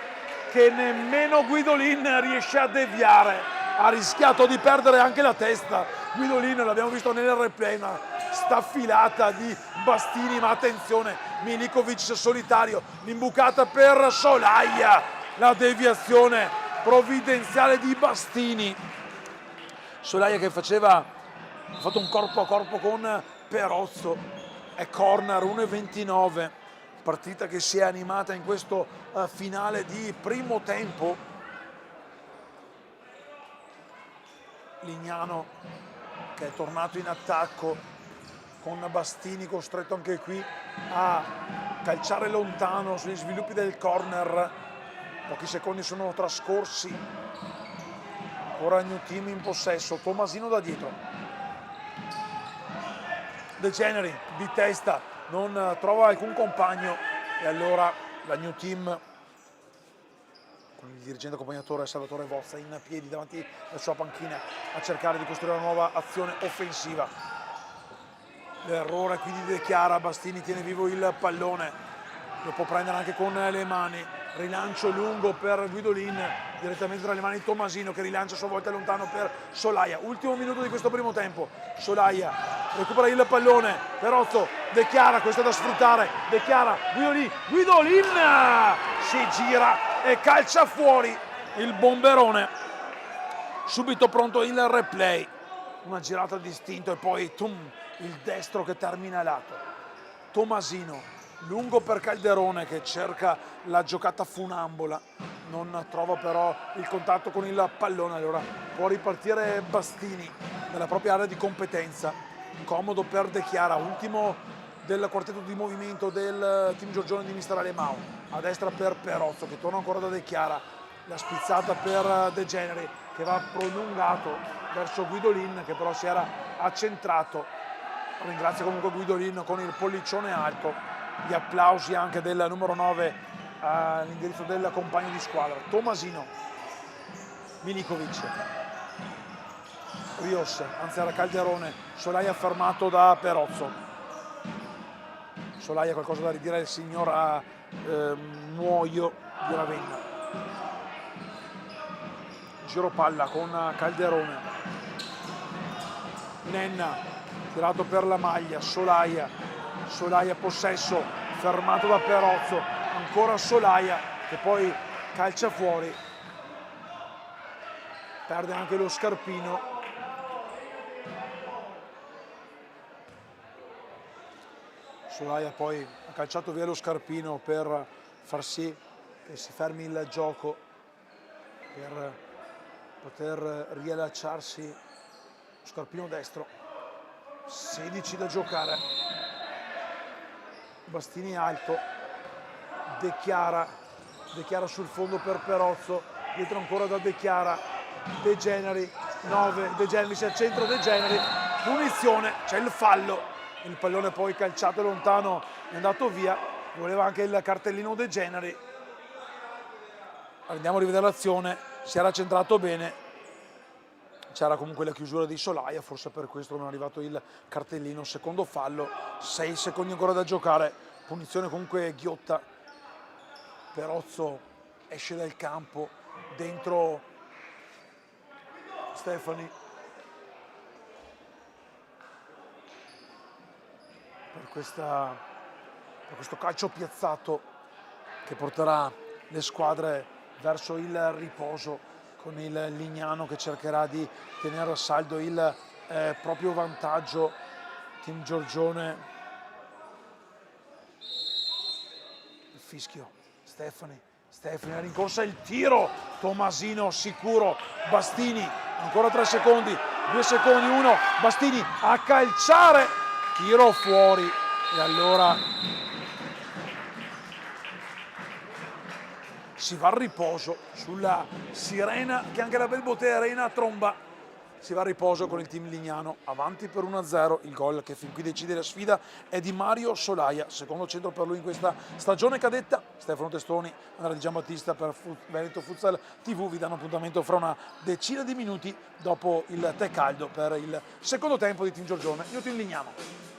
che nemmeno Guidolin riesce a deviare, ha rischiato di perdere anche la testa Guidolin, l'abbiamo visto nel replay, una staffilata di Bastini, ma attenzione, Milikovic solitario, l'imbucata per Solaia, la deviazione provvidenziale di Bastini, Solaia che ha fatto un corpo a corpo con Perozzo, è corner, 1:29, partita che si è animata in questo finale di primo tempo. Lignano che è tornato in attacco con Bastini costretto anche qui a calciare lontano sugli sviluppi del corner. Pochi secondi sono trascorsi, ora New Team in possesso, Tomasino da dietro, De Generi di testa non trova alcun compagno e allora la New Team con il dirigente accompagnatore Salvatore Vozza in piedi davanti alla sua panchina a cercare di costruire una nuova azione offensiva. L'errore qui di De Chiara, Bastini tiene vivo il pallone, lo può prendere anche con le mani, rilancio lungo per Guidolin direttamente tra le mani di Tomasino che rilancia a sua volta lontano per Solaia. Ultimo minuto di questo primo tempo, Solaia recupera il pallone, Perozzo, De Chiara, questo è da sfruttare, De Chiara, Guidolin si gira e calcia fuori il bomberone. Subito pronto il replay, una girata distinta e poi il destro che termina lato. Tomasino lungo per Calderone che cerca la giocata funambola, non trova però il contatto con il pallone, allora può ripartire Bastini dalla propria area di competenza, comodo per De Chiara, ultimo del quartetto di movimento del team Giorgione di mister Alemao, a destra per Perozzo che torna ancora da De Chiara, la spizzata per De Generi che va prolungato verso Guidolin che però si era accentrato. Ringrazio comunque Guidolin con il pollicione alto, gli applausi anche del numero 9 all'indirizzo del compagno di squadra. Tomasino, Milikovic, Rios, anzi era Calderone, Solaia fermato da Perozzo. Solaia qualcosa da ridire al signor Muoio di Ravenna. Giro palla con Calderone. Nenna, tirato per la maglia, Solaia possesso, fermato da Perozzo, ancora Solaia, che poi calcia fuori, perde anche lo scarpino. Solaia poi ha calciato via lo scarpino per far sì che si fermi il gioco, per poter riallacciarsi lo scarpino destro. 16 da giocare, Bastini alto, De Chiara sul fondo per Perozzo, dietro ancora da De Chiara, De Generi, 9, De Generi si accentro, De Generi, punizione, c'è il fallo, il pallone poi calciato lontano, è andato via, voleva anche il cartellino De Generi. Andiamo a rivedere l'azione, si era centrato bene, c'era comunque la chiusura di Solaia, forse per questo non è arrivato il cartellino. Secondo fallo, 6 secondi ancora da giocare, punizione comunque ghiotta. Perozzo esce dal campo, dentro Stefani per questo calcio piazzato che porterà le squadre verso il riposo, con il Lignano che cercherà di tenere a saldo il proprio vantaggio. Team Giorgione, il fischio, Stefani la rincorsa, il tiro, Tomasino sicuro, Bastini, ancora 3 secondi, 2 secondi, 1, Bastini a calciare, tiro fuori, e allora si va al riposo sulla sirena che anche la Belbotea Arena tromba. Si va a riposo con il team Lignano avanti per 1-0. Il gol che fin qui decide la sfida è di Mario Solaia, secondo centro per lui in questa stagione cadetta. Stefano Testoni, Andrea Di Giambattista per Veneto Futsal TV vi danno appuntamento fra una decina di minuti dopo il tè caldo per il secondo tempo di Team Giorgione. Io team Lignano.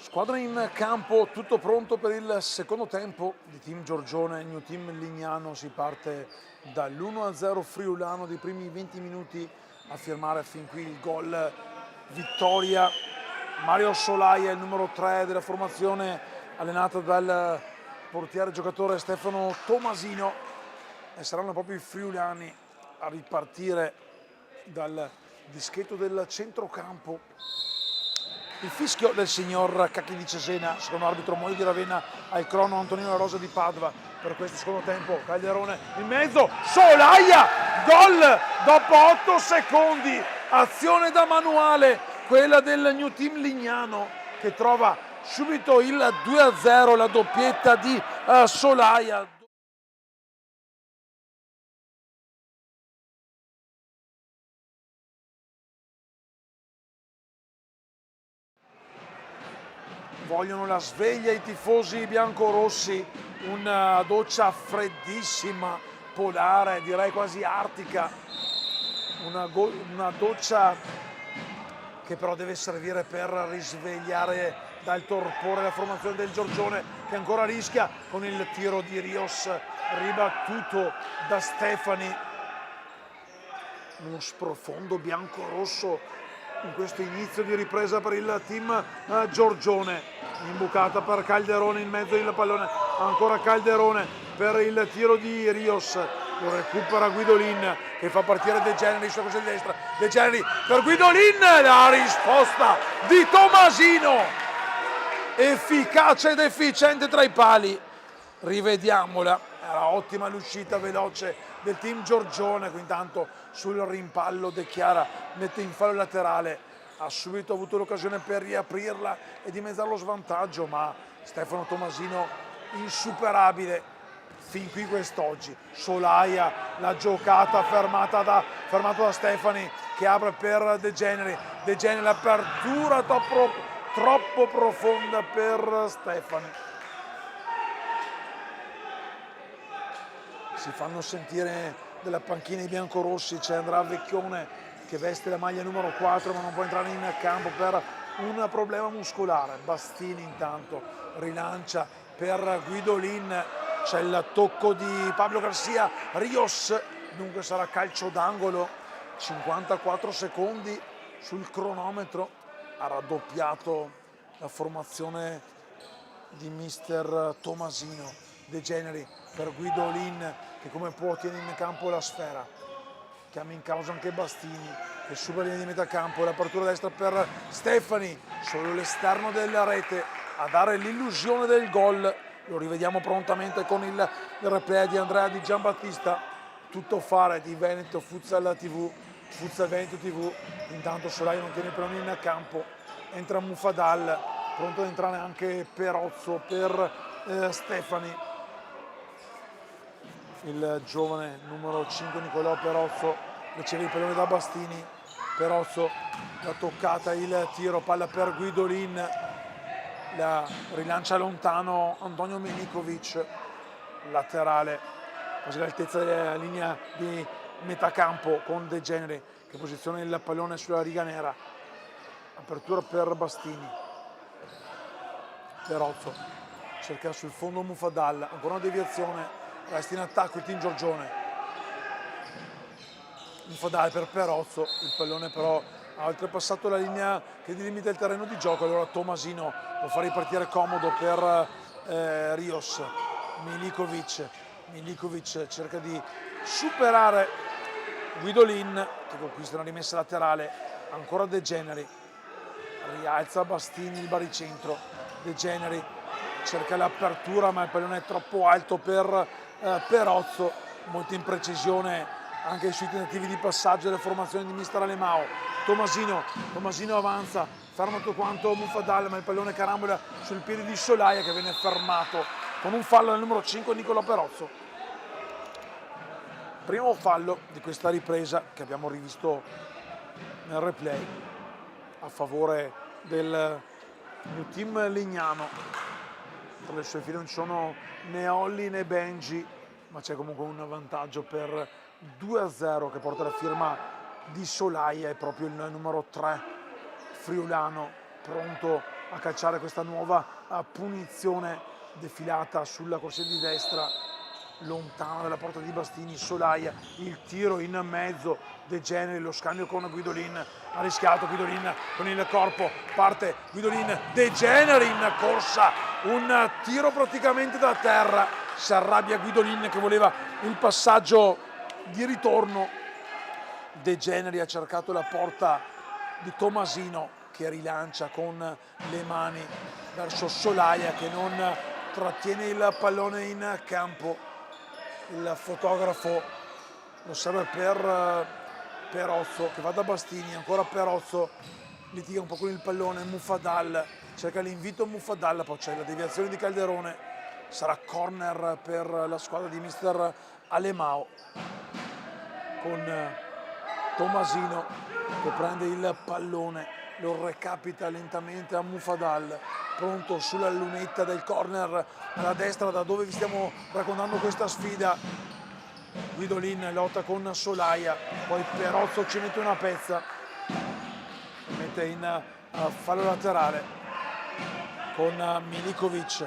Squadra in campo, tutto pronto per il secondo tempo di Team Giorgione, New Team Lignano. Si parte dall'1-0 friulano dei primi 20 minuti a firmare fin qui il gol vittoria. Mario Solaia, il numero 3 della formazione, allenata dal portiere giocatore Stefano Tomasino, e saranno proprio i friulani a ripartire dal dischetto del centrocampo. Il fischio del signor Cacchi di Cesena, secondo arbitro Moio di Ravenna, al crono Antonino La Rosa di Padova per questo secondo tempo. Calderone in mezzo, Solaia, gol dopo 8 secondi, azione da manuale, quella del New Team Lignano, che trova subito il 2-0, la doppietta di Solaia. Vogliono la sveglia i tifosi biancorossi, una doccia freddissima, polare, direi quasi artica, una doccia che però deve servire per risvegliare dal torpore la formazione del Giorgione, che ancora rischia con il tiro di Rios ribattuto da Stefani. Uno sprofondo bianco-rosso in questo inizio di ripresa per il team Giorgione. Imbucata per Calderone, in mezzo il pallone, ancora Calderone per il tiro di Rios, lo recupera Guidolin che fa partire De Generi sulla coscia di destra. De Generi per Guidolin, la risposta di Tomasino, efficace ed efficiente tra i pali. Rivediamola, era ottima l'uscita veloce del team Giorgione. Intanto sul rimpallo De Chiara mette in fallo laterale, ha subito avuto l'occasione per riaprirla e dimezzare lo svantaggio, ma Stefano Tomasino insuperabile fin qui quest'oggi. Solaia, la giocata fermata da Stefani, che apre per De Generi. De Generi, l'apertura troppo profonda per Stefani. Si fanno sentire della panchina i biancorossi, c'è Andrea Vecchione che veste la maglia numero 4 ma non può entrare in campo per un problema muscolare. Bastini intanto rilancia per Guidolin, c'è il tocco di Pablo Garcia, Rios, dunque sarà calcio d'angolo. 54 secondi sul cronometro, ha raddoppiato la formazione di mister Tomasino. De Generi per Guidolin, che come può tiene in campo la sfera, chiama in causa anche Bastini che supera la linea di metà campo, l'apertura destra per Stefani, solo l'esterno della rete a dare l'illusione del gol. Lo rivediamo prontamente con il replay di Andrea Di Giambattista. Tutto fare di Veneto Futsal TV, Futsal Veneto TV. Intanto Solaia non tiene il pallone in campo, entra Mufadal, pronto ad entrare anche Perozzo per Stefani. Il giovane numero 5 Nicolò Perozzo riceve il pallone da Bastini. Perozzo, la toccata, il tiro, palla per Guidolin, la rilancia lontano Antonio Milikovic, laterale quasi all'altezza della linea di metà campo con De Generi che posiziona il pallone sulla riga nera. Apertura per Bastini. Perozzo cerca sul fondo Mufadal, ancora una deviazione, resta in attacco il team Giorgione. Mufadal per Perozzo, il pallone però ha oltrepassato la linea che delimita il terreno di gioco, allora Tomasino lo fa ripartire comodo per Rios. Milikovic cerca di superare Guidolin che conquista una rimessa laterale, ancora De Generi, rialza Bastini il baricentro. De Generi cerca l'apertura ma il pallone è troppo alto per Perozzo, molta imprecisione anche sui tentativi di passaggio delle formazioni di mister Alemao. Tomasino avanza, ferma tutto quanto Mufadal, ma il pallone carambola sul piede di Solaia che viene fermato con un fallo del numero 5 Nicolò Perozzo. Primo fallo di questa ripresa che abbiamo rivisto nel replay a favore del New Team Lignano. Tra le sue file non ci sono né Olli né Benji, ma c'è comunque un vantaggio per 2-0 che porta la firma di Solaia, è proprio il numero 3 friulano pronto a calciare questa nuova punizione defilata sulla corsia di destra, lontano dalla porta di Bastini. Solaia, il tiro in mezzo, De Generi, lo scambio con Guidolin, ha rischiato Guidolin con il corpo, parte Guidolin, De Generi in corsa, un tiro praticamente da terra, si arrabbia Guidolin che voleva il passaggio di ritorno. De Generi ha cercato la porta di Tomasino che rilancia con le mani verso Solaia che non trattiene il pallone in campo. Il fotografo lo serve per Perozzo che va da Bastini, ancora Perozzo, litiga un po' con il pallone, Muffadal cerca l'invito a Muffadal, poi c'è la deviazione di Calderone, sarà corner per la squadra di mister Alemao con Tomasino che prende il pallone, lo recapita lentamente a Muffadal, pronto sulla lunetta del corner alla destra da dove vi stiamo raccontando questa sfida. Guidolin lotta con Solaia, poi Perozzo ci mette una pezza, mette in fallo laterale con Milikovic,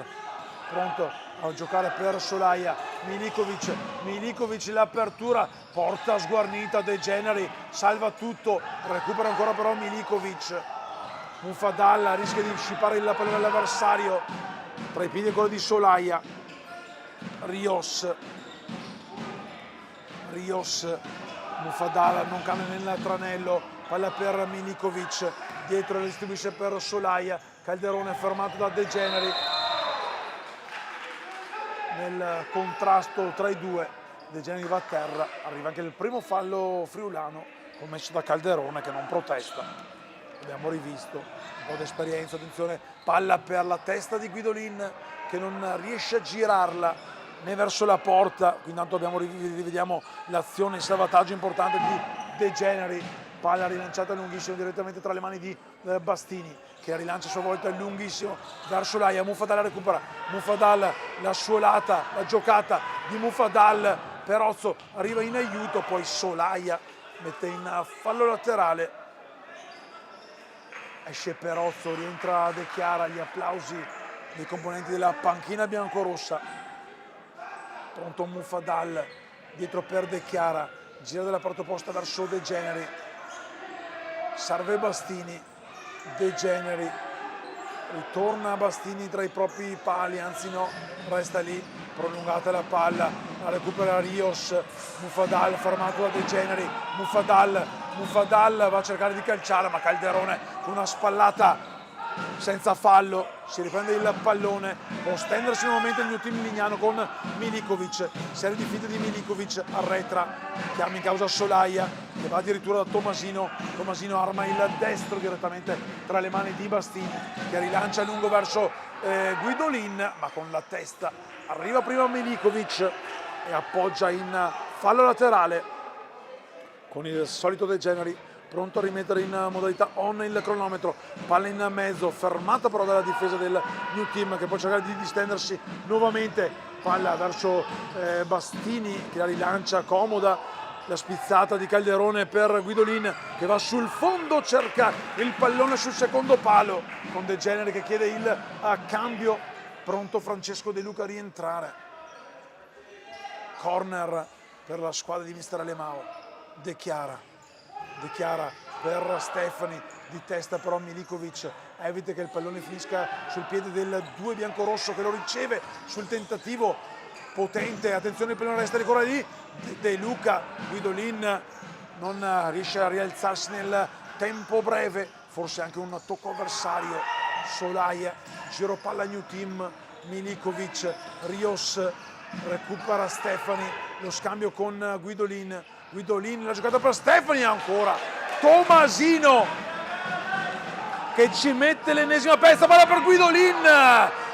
pronto a giocare per Solaia. Milikovic l'apertura, porta sguarnita De Generi, salva tutto, recupera ancora però Milikovic. Muffadal rischia di scippare il pallone all'avversario, tra i piedi quello di Solaia. Rios, Muffadal non cambia nel tranello, palla per Milikovic, dietro la distribuisce per Solaia, Calderone fermato da De Generi. Nel contrasto tra i due, De Generi va a terra, arriva anche il primo fallo friulano commesso da Calderone che non protesta. Abbiamo rivisto un po' di esperienza, attenzione, palla per la testa di Guidolin che non riesce a girarla né verso la porta, qui intanto rivediamo l'azione, il salvataggio importante di De Generi, palla rilanciata lunghissimo direttamente tra le mani di Bastini che rilancia a sua volta lunghissimo verso Solaia. Muffadal recupera, Muffadal la suolata, la giocata di Muffadal, Perozzo arriva in aiuto, poi Solaia mette in fallo laterale, esce Perozzo, rientra De Chiara, gli applausi dei componenti della panchina biancorossa. Pronto Muffadal, dietro per De Chiara, gira dalla parte opposta verso De Generi, serve Bastini, De Generi, ritorna Bastini tra i propri pali, anzi no, resta lì, prolungata la palla, la recupera Rios, Muffadal fermato da De Generi, Muffadal va a cercare di calciare ma Calderone con una spallata senza fallo, si riprende il pallone, può stendersi nuovamente il New Team Lignano con Milikovic, serie di finte di Milikovic, arretra, chiama in causa Solaia che va addirittura da Tomasino, Tomasino arma il destro direttamente tra le mani di Bastini che rilancia a lungo verso Guidolin ma con la testa arriva prima Milikovic e appoggia in fallo laterale con il solito De Generi pronto a rimettere in modalità on il cronometro, palla in mezzo, fermata però dalla difesa del New Team che può cercare di distendersi nuovamente, palla verso Bastini che la rilancia comoda, la spizzata di Calderone per Guidolin che va sul fondo, cerca il pallone sul secondo palo con De Generi che chiede il cambio, pronto Francesco De Luca a rientrare. Corner per la squadra di mister Alemao, De Chiara per Stefani, di testa però Milikovic evita che il pallone finisca sul piede del 2 biancorosso che lo riceve sul tentativo potente, attenzione il pallone resta ancora lì, De Luca, Guidolin non riesce a rialzarsi nel tempo breve, forse anche un tocco avversario, Solaia, giro palla New Team, Milikovic, Rios recupera Stefani, lo scambio con Guidolin, la giocata per Stefani ancora, Tomasino che ci mette l'ennesima pezza, palla per Guidolin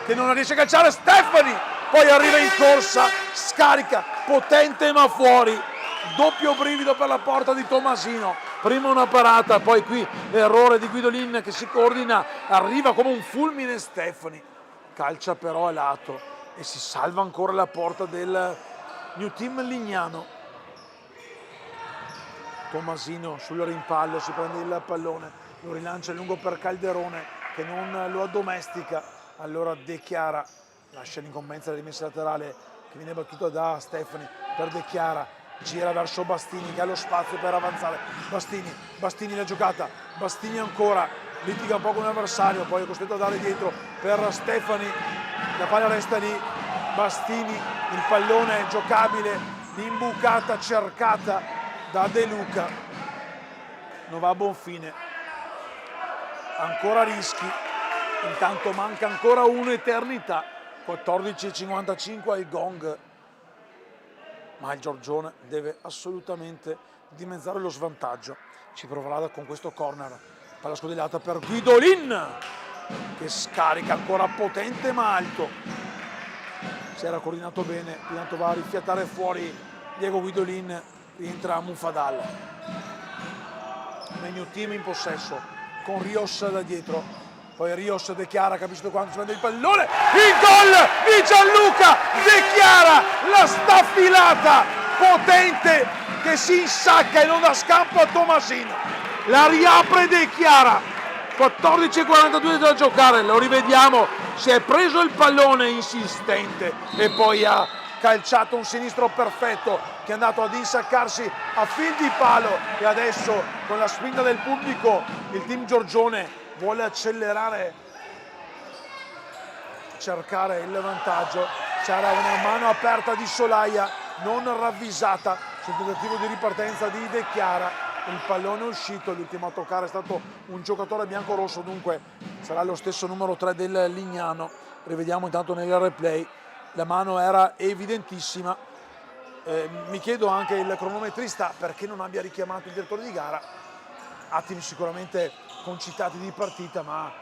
che non riesce a calciare, Stefani poi arriva in corsa, scarica, potente ma fuori, doppio brivido per la porta di Tomasino, prima una parata, poi qui l'errore di Guidolin che si coordina, arriva come un fulmine Stefani, calcia però a lato e si salva ancora la porta del New Team Lignano. Tomasino sul rimpallo, si prende il pallone, lo rilancia a lungo per Calderone, che non lo addomestica. Allora De Chiara lascia l'incombenza della rimessa laterale che viene battuta da Stefani per De Chiara, gira verso Bastini che ha lo spazio per avanzare. Bastini la giocata, Bastini ancora, litiga un po' con l'avversario, poi è costretto a dare dietro per Stefani, la palla resta lì, Bastini, il pallone giocabile, l'imbucata cercata da De Luca, non va a buon fine, ancora rischi, intanto manca ancora un'eternità, 14:55 al gong, ma il Giorgione deve assolutamente dimezzare lo svantaggio, ci proverà con questo corner, palla scodellata per Guidolin che scarica ancora potente ma alto, si era coordinato bene, intanto va a rifiatare fuori Diego Guidolin, rientra Mufadal, meglio team in possesso con Rios da dietro, poi Rios De Chiara, capisce quanto si prende il pallone, il gol di Gianluca De Chiara, la staffilata potente che si insacca e non dà scampo a Tomasino, la riapre De Chiara, 14:42 da giocare, lo rivediamo, si è preso il pallone insistente e poi ha calciato un sinistro perfetto che è andato ad insaccarsi a fil di palo e adesso con la spinta del pubblico il team Giorgione vuole accelerare, cercare il vantaggio. C'era una mano aperta di Solaia non ravvisata sul tentativo di ripartenza di De Chiara, il pallone è uscito, l'ultimo a toccare è stato un giocatore biancorosso, dunque sarà lo stesso numero 3 del Lignano. Rivediamo intanto nel replay, la mano era evidentissima, mi chiedo anche il cronometrista perché non abbia richiamato il direttore di gara, attimi sicuramente concitati di partita, ma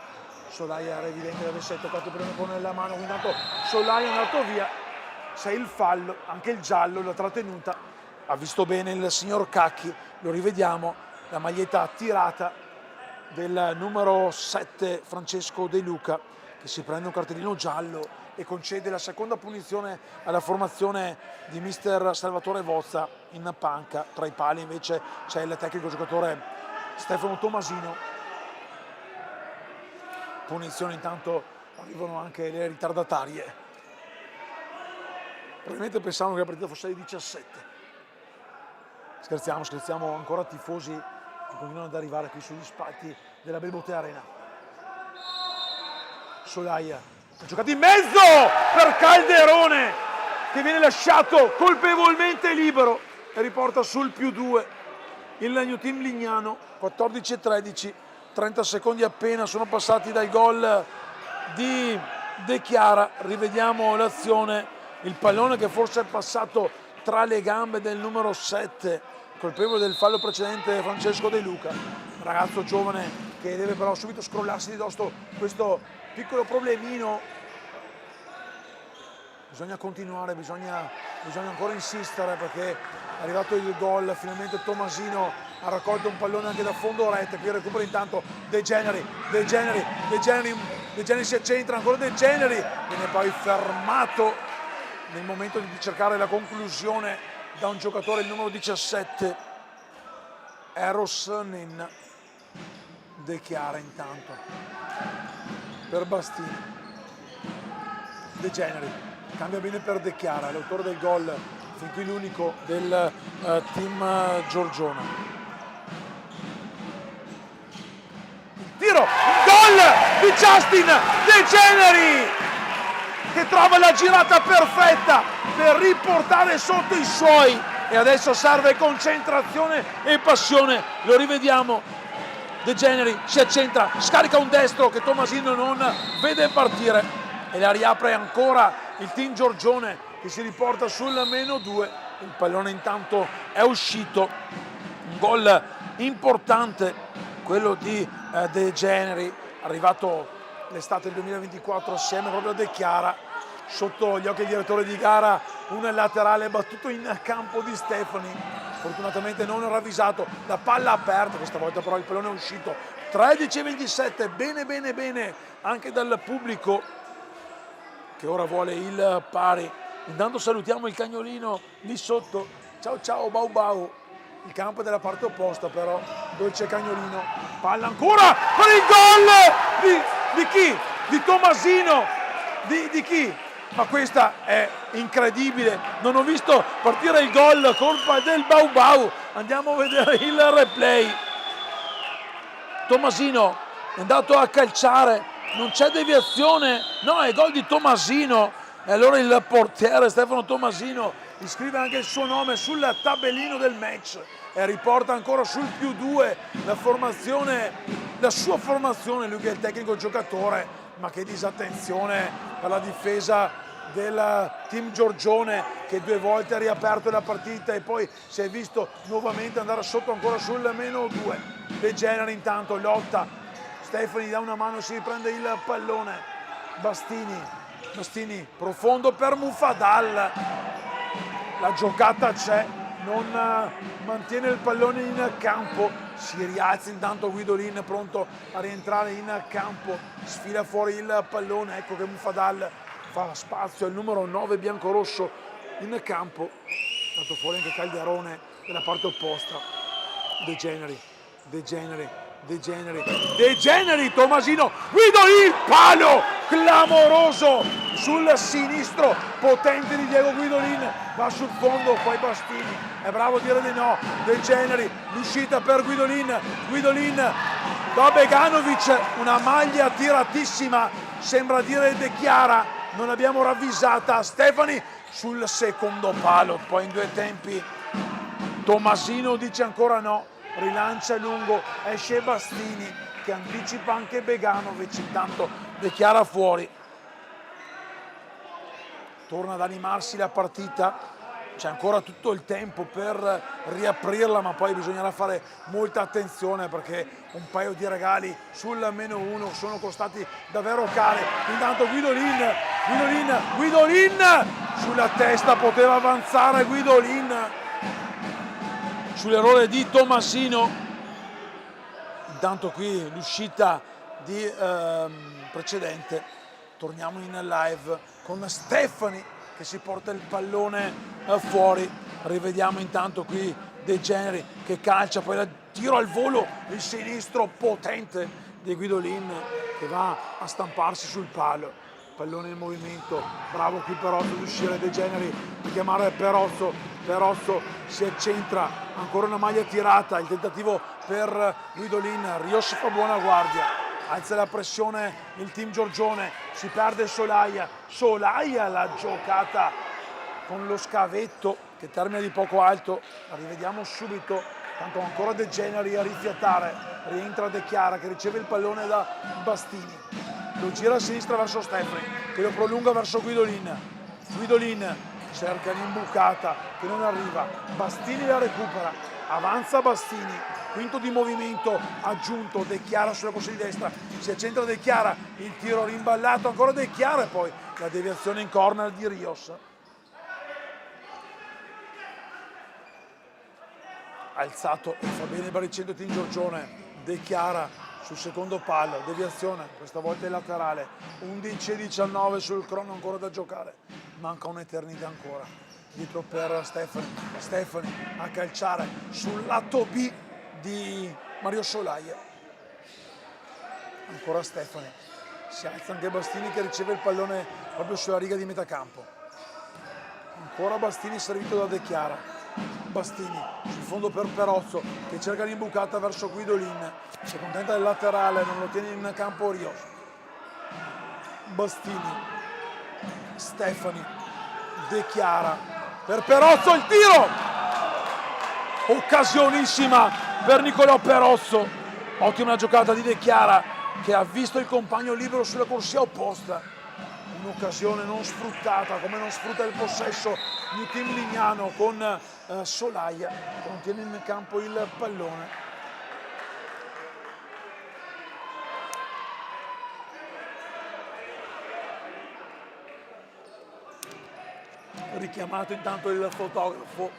Solaia era evidente che avesse toccato prima con la mano, quindi intanto Solaia è andato via, c'è il fallo, anche il giallo, la trattenuta, ha visto bene il signor Cacchi, lo rivediamo, la maglietta tirata del numero 7 Francesco De Luca che si prende un cartellino giallo e concede la seconda punizione alla formazione di mister Salvatore Vozza in panca. Tra i pali invece c'è il tecnico giocatore Stefano Tomasino. Punizione, intanto arrivano anche le ritardatarie, probabilmente pensavano che la partita fosse alle 17. Scherziamo, ancora tifosi che continuano ad arrivare qui sugli spalti della Belbotea Arena. Solaia ha giocato in mezzo per Calderone che viene lasciato colpevolmente libero e riporta sul +2 il New Team Lignano. 14:13, 30 secondi appena sono passati dal gol di De Chiara. Rivediamo l'azione, il pallone che forse è passato tra le gambe del numero 7, colpevole del fallo precedente Francesco De Luca, ragazzo giovane che deve però subito scrollarsi di dosso questo piccolo problemino. Bisogna continuare, bisogna ancora insistere perché è arrivato il gol, finalmente Tomasino ha raccolto un pallone anche da fondo rete, qui recupera intanto De Generi si accentra, ancora De Generi, viene poi fermato nel momento di cercare la conclusione da un giocatore, il numero 17 Eros Nin. De Chiara intanto per Bastini, De Generi cambia bene per De Chiara, l'autore del gol, fin qui l'unico del team Giorgione. Il tiro, gol di Justin De Generi che trova la girata perfetta per riportare sotto i suoi e adesso serve concentrazione e passione, lo rivediamo. De Generi si accentra, scarica un destro che Tomasino non vede partire e la riapre ancora il team Giorgione che si riporta sul -2. Il pallone intanto è uscito, un gol importante quello di De Generi, arrivato l'estate del 2024 assieme proprio a De Chiara, sotto gli occhi del direttore di gara un laterale battuto in campo di Stefani, fortunatamente non ravvisato, la palla aperta, questa volta però il pallone è uscito. 13:27, bene anche dal pubblico che ora vuole il pari. Intanto salutiamo il cagnolino lì sotto, ciao Bau Bau, il campo è della parte opposta però, dolce cagnolino, palla ancora per il gol di Di chi? Di Tomasino! Di chi? Ma questa è incredibile, non ho visto partire il gol, colpa del Bau Bau. Andiamo a vedere il replay. Tomasino è andato a calciare, non c'è deviazione, no, è gol di Tomasino. E allora il portiere Stefano Tomasino iscrive anche il suo nome sul tabellino del match e riporta ancora sul +2 la sua formazione, lui che è il tecnico giocatore. Ma che disattenzione per la difesa del team Giorgione, che 2 volte ha riaperto la partita e poi si è visto nuovamente andare sotto ancora sul -2. De Generi intanto lotta, Stefani dà una mano, si riprende il pallone, Bastini profondo per Mufadal, la giocata c'è, non mantiene il pallone in campo, si rialza intanto Guidolin pronto a rientrare in campo, sfila fuori il pallone, ecco che Mufadal fa spazio al numero 9 biancorosso in campo, dato fuori anche Calderone dalla parte opposta. De Generi, Tomasino, Guidolin, palo clamoroso sul sinistro potente di Diego Guidolin, va sul fondo, poi Bastini è bravo a dire di no. De Generi, l'uscita per Guidolin da Beganovic, una maglia tiratissima, sembra dire De Chiara, non l'abbiamo ravvisata. Stefani sul secondo palo, poi in 2 tempi Tomasino dice ancora no, rilancia lungo, esce Bastini che anticipa anche Beganovic, intanto De Chiara fuori. Torna ad animarsi la partita, c'è ancora tutto il tempo per riaprirla, ma poi bisognerà fare molta attenzione perché un paio di regali sul -1 sono costati davvero cari. Intanto Guidolin sulla testa, poteva avanzare Guidolin sull'errore di Tomasino. Intanto qui l'uscita di precedente, torniamo in live con Stefani che si porta il pallone fuori, rivediamo intanto qui De Generi che calcia, poi la tiro al volo, il sinistro potente di Guidolin che va a stamparsi sul palo, pallone in movimento, bravo qui Perozzo ad uscire, De Generi a chiamare Perozzo si accentra, ancora una maglia tirata, il tentativo per Guidolin, Rios fa buona guardia, alza la pressione il team Giorgione, si perde Solaia la giocata con lo scavetto che termina di poco alto, la rivediamo subito, tanto ancora De Generi a rifiatare, rientra De Chiara che riceve il pallone da Bastini, lo gira a sinistra verso Stefani che lo prolunga verso Guidolin cerca l'imbucata che non arriva, Bastini la recupera, avanza Bastini, quinto di movimento aggiunto, De Chiara sulla corsia di destra, si accentra De Chiara, il tiro rimballato, ancora De Chiara e poi la deviazione in corner di Rios. Alzato e fa bene per il centro team Giorgione, De Chiara sul secondo palo, deviazione, questa volta è laterale, 11-19 sul crono ancora da giocare, manca un'eternità ancora, dietro per Stefani a calciare sul lato B di Mario Solaia, ancora Stefani, si alza anche Bastini che riceve il pallone proprio sulla riga di metà campo, ancora Bastini servito da De Chiara, Bastini sul fondo per Perozzo che cerca l'imbucata verso Guidolin, si accontenta del laterale, non lo tiene in campo Rios, Bastini, Stefani, De Chiara per Perozzo, il tiro occasionissima per Nicolò Perozzo, ottima giocata di De Chiara che ha visto il compagno libero sulla corsia opposta, un'occasione non sfruttata come non sfrutta il possesso di team Lignano con Solaia che non tiene in campo il pallone. Richiamato intanto il fotografo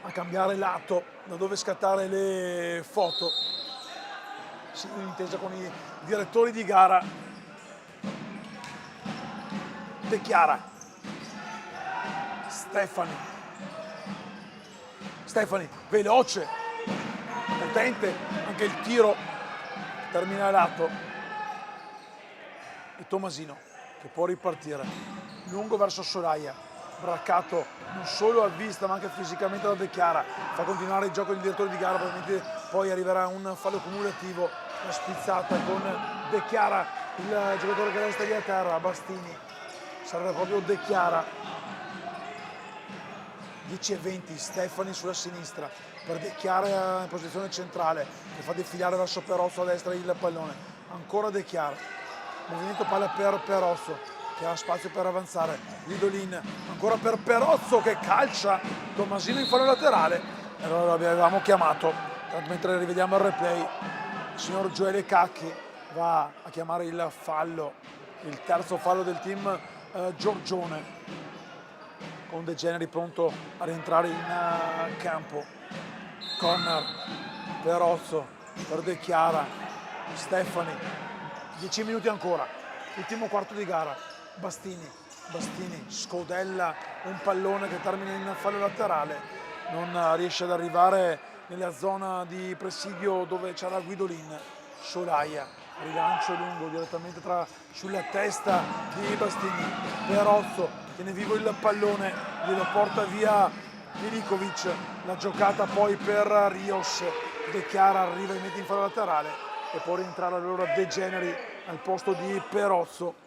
a cambiare lato da dove scattare le foto, sì, un'intesa con i direttori di gara. De Chiara, Stefani, veloce, potente, anche il tiro termina lato. e Tomasino che può ripartire lungo verso Solaia, braccato non solo a vista ma anche fisicamente da De Chiara, fa continuare il gioco del direttore di gara, probabilmente poi arriverà un fallo cumulativo, la spizzata con De Chiara, il giocatore che resta lì a terra, Bastini, serve proprio De Chiara. 10:20, Stefani sulla sinistra per De Chiara in posizione centrale che fa defilare verso Perozzo a destra il pallone, ancora De Chiara, movimento palla per Perozzo che ha spazio per avanzare, Guidolin ancora per Perozzo che calcia Tomasino in fallo laterale, e allora lo avevamo chiamato, mentre rivediamo il replay il signor Gioele Cacchi va a chiamare il fallo, il terzo fallo del team Giorgione, con De Generi pronto a rientrare in campo. Corner, Perozzo per De Chiara, Stefani, 10 minuti ancora, ultimo quarto di gara, Bastini scodella un pallone che termina in fallo laterale, non riesce ad arrivare nella zona di presidio dove c'era Guidolin, Solaia, rilancio lungo direttamente sulla testa di Bastini, Perozzo tiene vivo il pallone, glielo porta via Milikovic, la giocata poi per Rios, De Chiara arriva e mette in fallo laterale e può rientrare allora De Generi al posto di Perozzo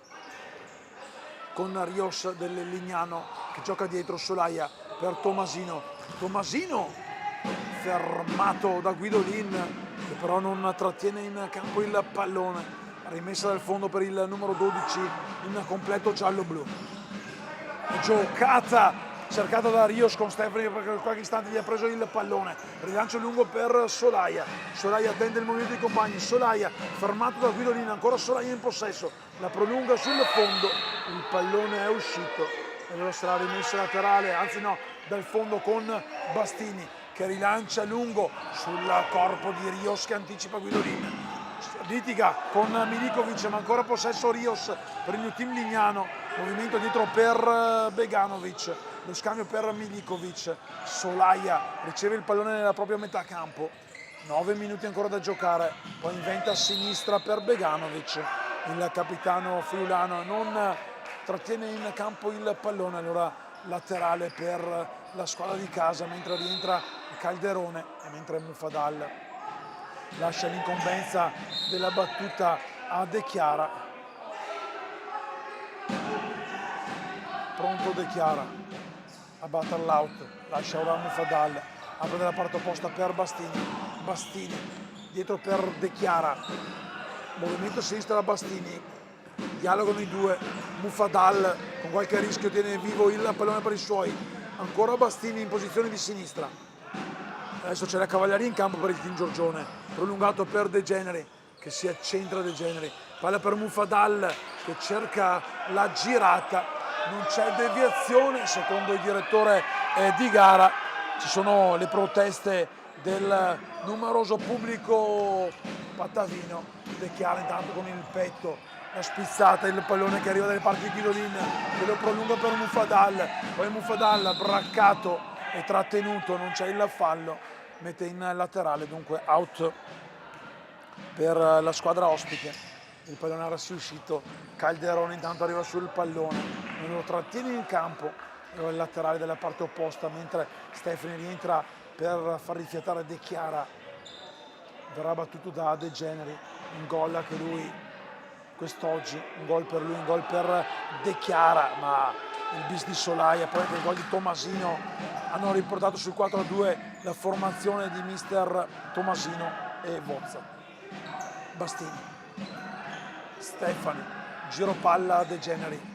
con Rios del Lignano che gioca dietro, Solaia per Tomasino, fermato da Guidolin che però non trattiene in campo il pallone, rimessa dal fondo per il numero 12 in completo giallo-blu. Giocata cercata da Rios con Stefani perché per qualche istante gli ha preso il pallone, rilancio lungo per Solaia attende il movimento dei compagni, Solaia fermato da Guidolin, ancora Solaia in possesso, la prolunga sul fondo, il pallone è uscito e allora sarà rimessa laterale, anzi no, dal fondo con Bastini che rilancia lungo sul corpo di Rios che anticipa Guidolin, litiga con Milikovic ma ancora possesso Rios per il team Lignano, movimento dietro per Beganovic, lo scambio per Milikovic, Solaia riceve il pallone nella propria metà campo, 9 minuti ancora da giocare, poi inventa a sinistra per Beganovic, il capitano friulano non trattiene in campo il pallone, allora laterale per la squadra di casa mentre rientra Calderone e mentre Mufadal lascia l'incombenza della battuta a De Chiara. Pronto De Chiara a battere l'out, lascia ora Mufadal, apre dalla parte opposta per Bastini dietro per De Chiara, movimento a sinistra da Bastini, dialogano i due, Mufadal con qualche rischio tiene vivo il pallone per i suoi, ancora Bastini in posizione di sinistra, adesso c'è la cavalleria in campo per il team Giorgione, prolungato per De Generi che si accentra, De Generi, palla per Mufadal che cerca la girata, non c'è deviazione secondo il direttore di gara, ci sono le proteste del numeroso pubblico patavino, De Chiara intanto con il petto, la spizzata, il pallone che arriva dalle parti di Guidolin che lo prolunga per Mufadal, poi Mufadal braccato e trattenuto, non c'è il fallo, mette in laterale, dunque out per la squadra ospite, il pallone era uscito, Calderone intanto arriva sul pallone, non lo trattiene in campo, il laterale della parte opposta mentre Stefani rientra per far rifiatare De Chiara, verrà battuto da De Generi, un gol anche lui quest'oggi, un gol per lui, un gol per De Chiara, ma il bis di Solaia, poi anche il gol di Tomasino hanno riportato sul 4-2 la formazione di mister Tomasino e Bozza. Bastini, Stefani, giro palla De Generi,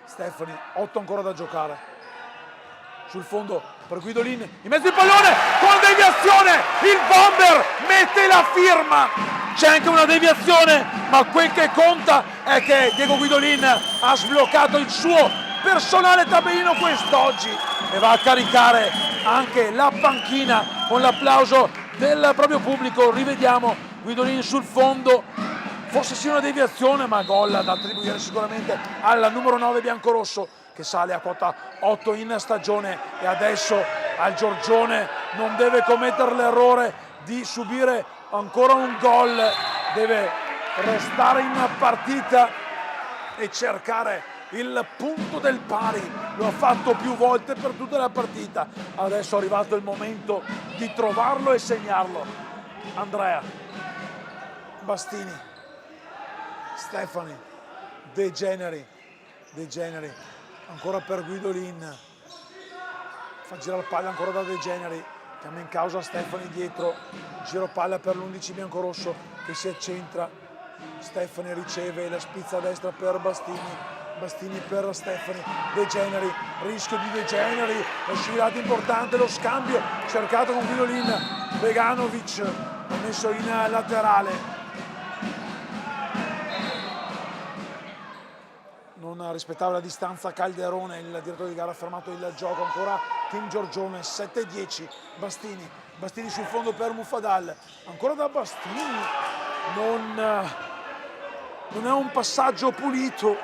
Stefani, 8 ancora da giocare, sul fondo per Guidolin, in mezzo il pallone, con deviazione, il bomber mette la firma, c'è anche una deviazione, ma quel che conta è che Diego Guidolin ha sbloccato il suo personale tabellino quest'oggi e va a caricare anche la panchina con l'applauso del proprio pubblico. Rivediamo Guidolin sul fondo, forse sia una deviazione, ma gol da attribuire sicuramente al numero 9 biancorosso che sale a quota 8 in stagione e adesso al Giorgione non deve commettere l'errore di subire ancora un gol, deve restare in partita e cercare il punto del pari. Lo ha fatto più volte per tutta la partita. Adesso è arrivato il momento di trovarlo e segnarlo. Andrea, Bastini, Stefani, De Generi, ancora per Guidolin, fa girare palla ancora da De Generi, chiama in causa Stefani dietro, giro palla per l'11 biancorosso che si accentra, Stefani riceve la spizza a destra per Bastini per Stefani, De Generi, rischio di De Generi, è scivolata importante lo scambio, cercato con Guidolin, Beganovic ha messo in laterale, non rispettava la distanza Calderone, il direttore di gara ha fermato il gioco, ancora Team Giorgione, 7-10, Bastini sul fondo per Muffadal, ancora da Bastini, non è un passaggio pulito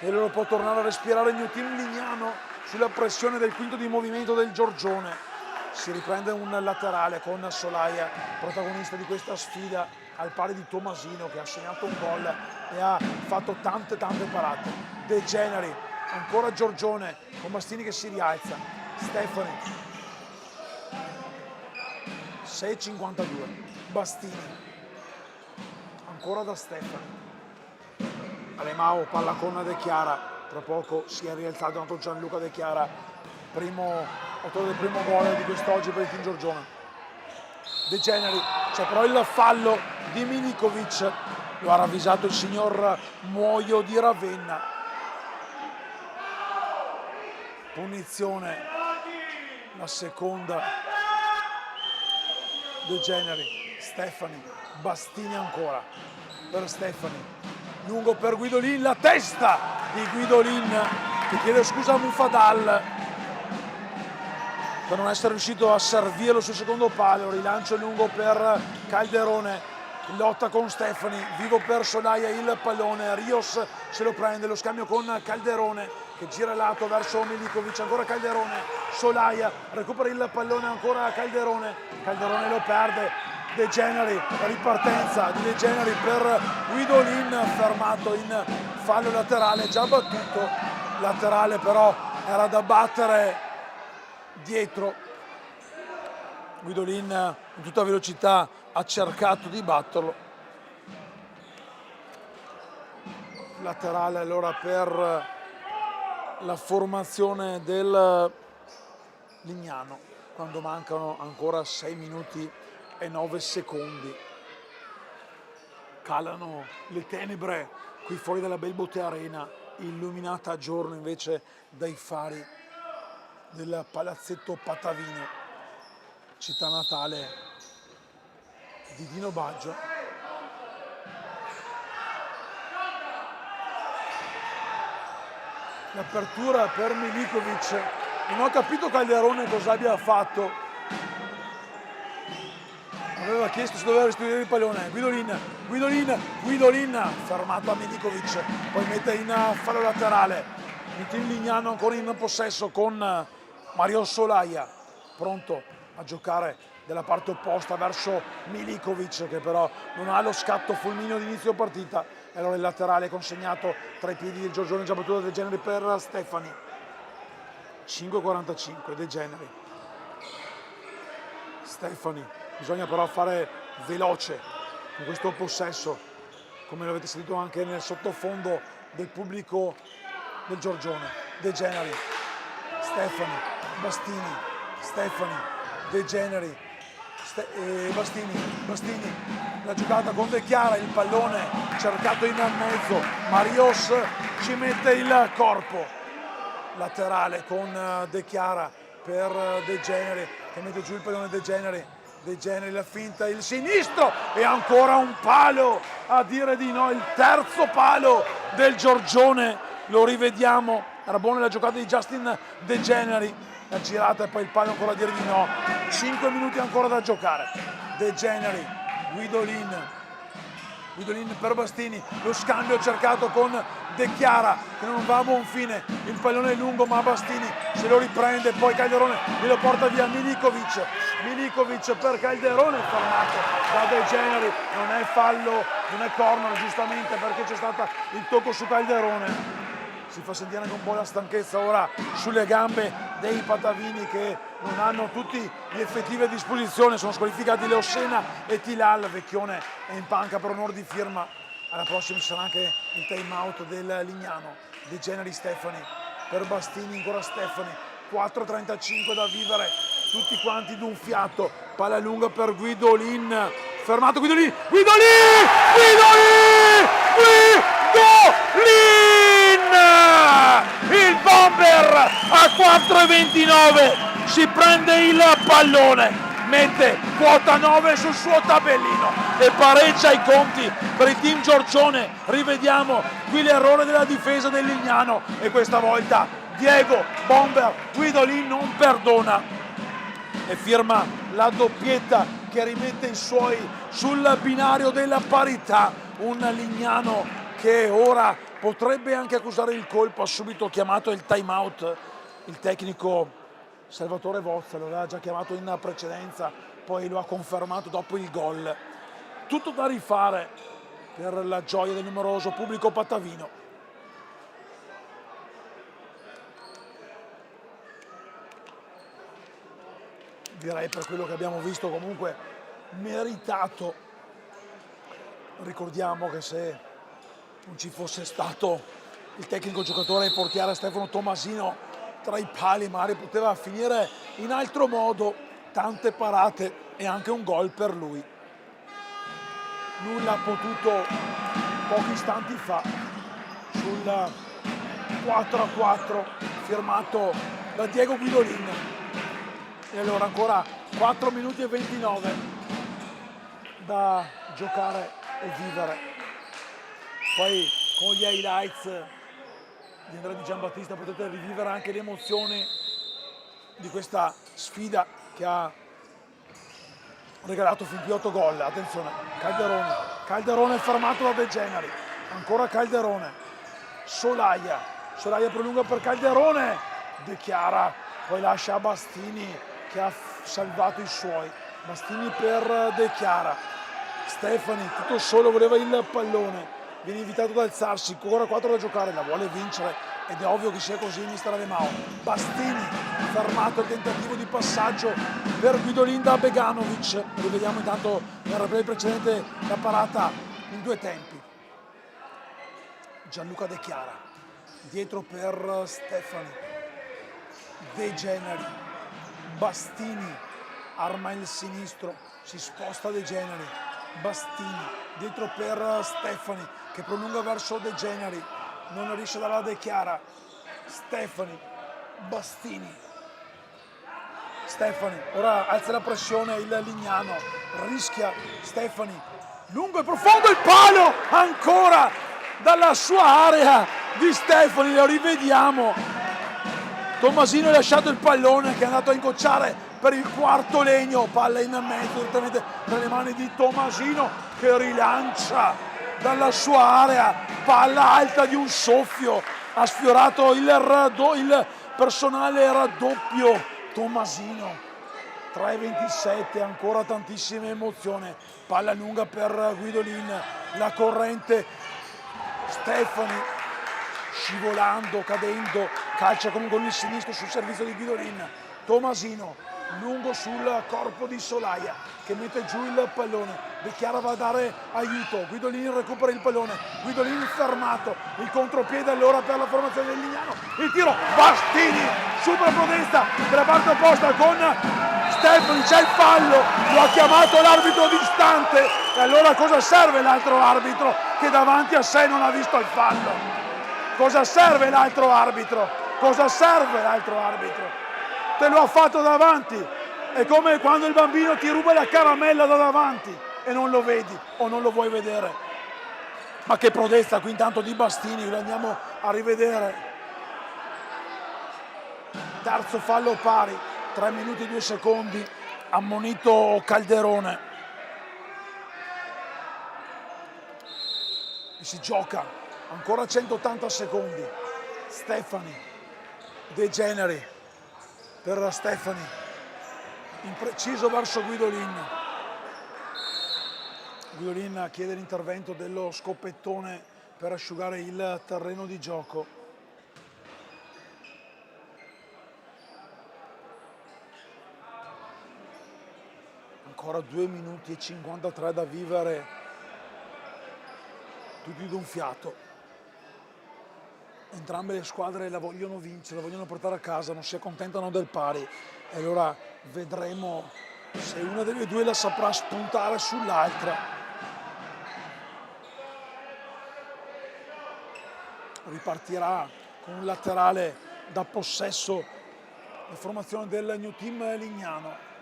e lo può tornare a respirare il mio team Lignano sulla pressione del quinto di movimento del Giorgione. Si riprende un laterale con Solaia, protagonista di questa sfida, al pari di Tomasino che ha segnato un gol e ha fatto tante parate. De Generi, ancora Giorgione con Bastini che si rialza, Stefani, 6,52, Bastini, ancora da Stefani, Alemao, palla con De Chiara, tra poco si è rialzato anche Gianluca De Chiara, autore del primo gol di quest'oggi per il Team Giorgione. De Generi, c'è però il fallo di Milikovic, lo ha ravvisato il signor Muoio di Ravenna. Punizione, la seconda. De Generi, Stefani, Bastini ancora per Stefani, lungo per Guidolin, la testa di Guidolin che chiede scusa a Muffadal per non essere riuscito a servirlo sul secondo palo, rilancio lungo per Calderone, lotta con Stefani, vivo per Solaia il pallone, Rios se lo prende, lo scambio con Calderone che gira lato verso Milikovic, ancora Calderone, Solaia recupera il pallone, ancora Calderone lo perde, De Generi, la ripartenza di De Generi per Guidolin, fermato in fallo laterale, già battuto, laterale però era da battere dietro. Guidolin in tutta velocità ha cercato di batterlo. Laterale allora per la formazione del Lignano quando mancano ancora 6 minuti e 9 secondi. Calano le tenebre qui fuori dalla Belbote Arena, illuminata a giorno invece dai fari del palazzetto Patavino, città natale di Dino Baggio. L'apertura per Milikovic, non ho capito Calderone cosa abbia fatto, aveva chiesto se doveva restituire il pallone, Guidolin, fermato a Milikovic, poi mette in fallo laterale, il team Lignano ancora in possesso con Mario Solaia, pronto a giocare dalla parte opposta verso Milikovic che però non ha lo scatto fulmineo di inizio partita e allora il laterale consegnato tra i piedi del Giorgione, già battuto De Generi per Stefani. 5,45 De Generi, Stefani, bisogna però fare veloce con questo possesso, come l'avete sentito anche nel sottofondo del pubblico del Giorgione. De Generi, Stefani, Bastini, Stefani, De Generi, Bastini, la giocata con De Chiara, il pallone cercato in mezzo, Marios ci mette il corpo, laterale con De Chiara per De Generi che mette giù il pallone. De Generi la finta, il sinistro e ancora un palo, a dire di no, il terzo palo del Giorgione, lo rivediamo, era buona la giocata di Justin De Generi, la girata e poi il palo ancora a dire di no. 5 minuti ancora da giocare. De Generi, Guidolin, Guidolin per Bastini, lo scambio cercato con De Chiara che non va a buon fine, il pallone è lungo ma Bastini se lo riprende, poi Calderone glielo porta via Milikovic per Calderone, fermato da De Generi, non è fallo, non è corner giustamente perché c'è stato il tocco su Calderone. Si fa sentire anche un po' la stanchezza ora sulle gambe dei patavini che non hanno tutti gli effettivi a disposizione, sono squalificati Leossena e Tilal, Vecchione è in panca per onore di firma, alla prossima ci sarà anche il time out del Lignano, De Generi Stefani, per Bastini ancora Stefani, 4:35 da vivere, tutti quanti d'un fiato, palla lunga per Guidolin, fermato Guidolin, il bomber a 4:29 si prende il pallone, mette quota 9 sul suo tabellino e pareggia i conti per il team Giorgione. Rivediamo qui l'errore della difesa del Lignano e questa volta Diego Bomber Guidolin non perdona e firma la doppietta che rimette i suoi sul binario della parità. Un Lignano che ora potrebbe anche accusare il colpo, ha subito chiamato il time out il tecnico Salvatore Vozza, lo aveva già chiamato in precedenza, poi lo ha confermato dopo il gol. Tutto da rifare per la gioia del numeroso pubblico patavino. Direi per quello che abbiamo visto comunque meritato. Ricordiamo che se non ci fosse stato il tecnico giocatore e portiere Stefano Tomasino tra i pali magari poteva finire in altro modo, tante parate e anche un gol per lui. Nulla ha potuto pochi istanti fa sul 4-4 firmato da Diego Guidolin. E allora ancora 4 minuti e 29 da giocare e vivere. Poi con gli highlights di Andrea Di Giambattista potete rivivere anche le emozioni di questa sfida che ha regalato fin più 8 gol. Attenzione, Calderone fermato da De Generi, ancora Calderone, Solaia prolunga per Calderone, De Chiara, poi lascia a Bastini che ha salvato i suoi, Bastini per De Chiara, Stefani tutto solo voleva il pallone, viene invitato ad alzarsi, ancora 4 da giocare, la vuole vincere ed è ovvio che sia così mister Alemao. Bastini fermato il tentativo di passaggio per Guidolin da Beganovic, rivediamo intanto nel replay precedente la parata in 2 tempi. Gianluca De Chiara dietro per Stefani, De Generi, Bastini arma il sinistro, si sposta De Generi, Bastini dietro per Stefani che prolunga verso De Generi, non riesce dalla De Chiara, Stefani, Bastini, Stefani, ora alza la pressione il Lignano, rischia Stefani, lungo e profondo il palo, ancora dalla sua area di Stefani, lo rivediamo, Tomasino ha lasciato il pallone che è andato a ingocciare per il quarto legno, palla in mezzo direttamente tra le mani di Tomasino che rilancia dalla sua area, palla alta di un soffio, ha sfiorato il personale raddoppio, Tomasino, 3:27, ancora tantissime emozioni, palla lunga per Guidolin, la corrente, Stefani, scivolando, cadendo, calcia con il sinistro sul servizio di Guidolin, Tomasino, lungo sul corpo di Solaia che mette giù il pallone, De Chiara va a dare aiuto, Guidolin recupera il pallone, Guidolin fermato, il contropiede allora per la formazione del Lignano, il tiro, Bastini, super protesta della parte opposta con Stefani, c'è il fallo, lo ha chiamato l'arbitro distante e allora cosa serve l'altro arbitro che davanti a sé non ha visto il fallo? Cosa serve l'altro arbitro? Cosa serve l'altro arbitro? Te lo ha fatto davanti, è come quando il bambino ti ruba la caramella da davanti e non lo vedi o non lo vuoi vedere. Ma che prodezza qui intanto di Bastini, lo andiamo a rivedere. Terzo fallo pari, 3 minuti e 2 secondi, ammonito Calderone. e si gioca ancora 180 secondi. Stefani, De Generi per Stefani, impreciso verso Guidolin. Guidolin chiede l'intervento dello scoppettone per asciugare il terreno di gioco. Ancora 2 minuti e 53 da vivere, tutti d'un fiato. Entrambe le squadre la vogliono vincere, la vogliono portare a casa, non si accontentano del pari. E allora vedremo se una delle due la saprà spuntare sull'altra. Ripartirà con un laterale da possesso la formazione del New Team Lignano.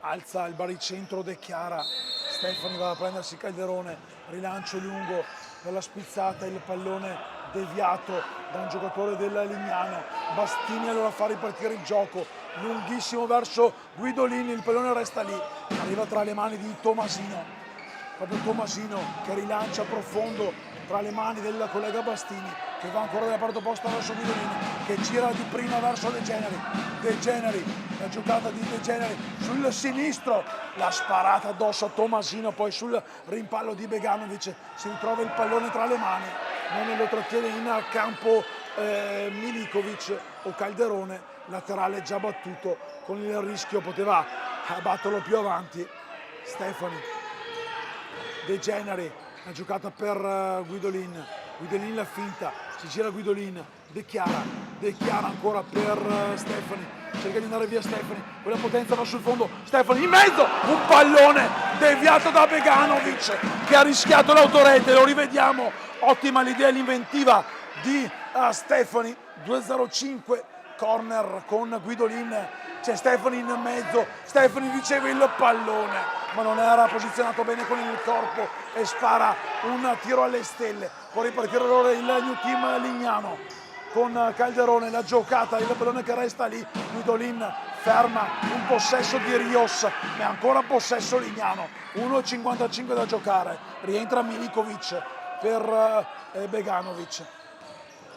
Alza il baricentro De Chiara, Stefani va a prendersi Calderone, rilancio lungo per la spizzata, il pallone deviato da un giocatore del Lignano. Bastini allora fa ripartire il gioco, lunghissimo verso Guidolin, il pallone resta lì, arriva tra le mani di Tomasino, proprio Tomasino che rilancia profondo tra le mani del collega Bastini, che va ancora dalla parte opposta verso Guidolin, che gira di prima verso De Generi. De Generi, la giocata di De Generi sul sinistro, la sparata addosso a Tomasino, poi sul rimpallo di Beganovic si ritrova il pallone tra le mani, non lo trattiene in campo Milikovic o Calderone, laterale già battuto, con il rischio poteva batterlo più avanti. Stefani, De Generi, la giocata per Guidolin, Guidolin la finta, si gira Guidolin, De Chiara ancora per Stefani, cerca di andare via Stefani, quella potenza va sul fondo, Stefani in mezzo, un pallone deviato da Beganovic che ha rischiato l'autorete, lo rivediamo, ottima l'idea, l'inventiva di Stefani. 2-0-5, corner con Guidolin, c'è Stefani in mezzo, Stefani riceve il pallone ma non era posizionato bene con il corpo e spara un tiro alle stelle. Può ripartire allora il New Team Lignano con Calderone, la giocata, il pallone che resta lì, Guidolin ferma un possesso di Rios, ma è ancora possesso Lignano, 1,55 da giocare, rientra Milikovic per Beganovic,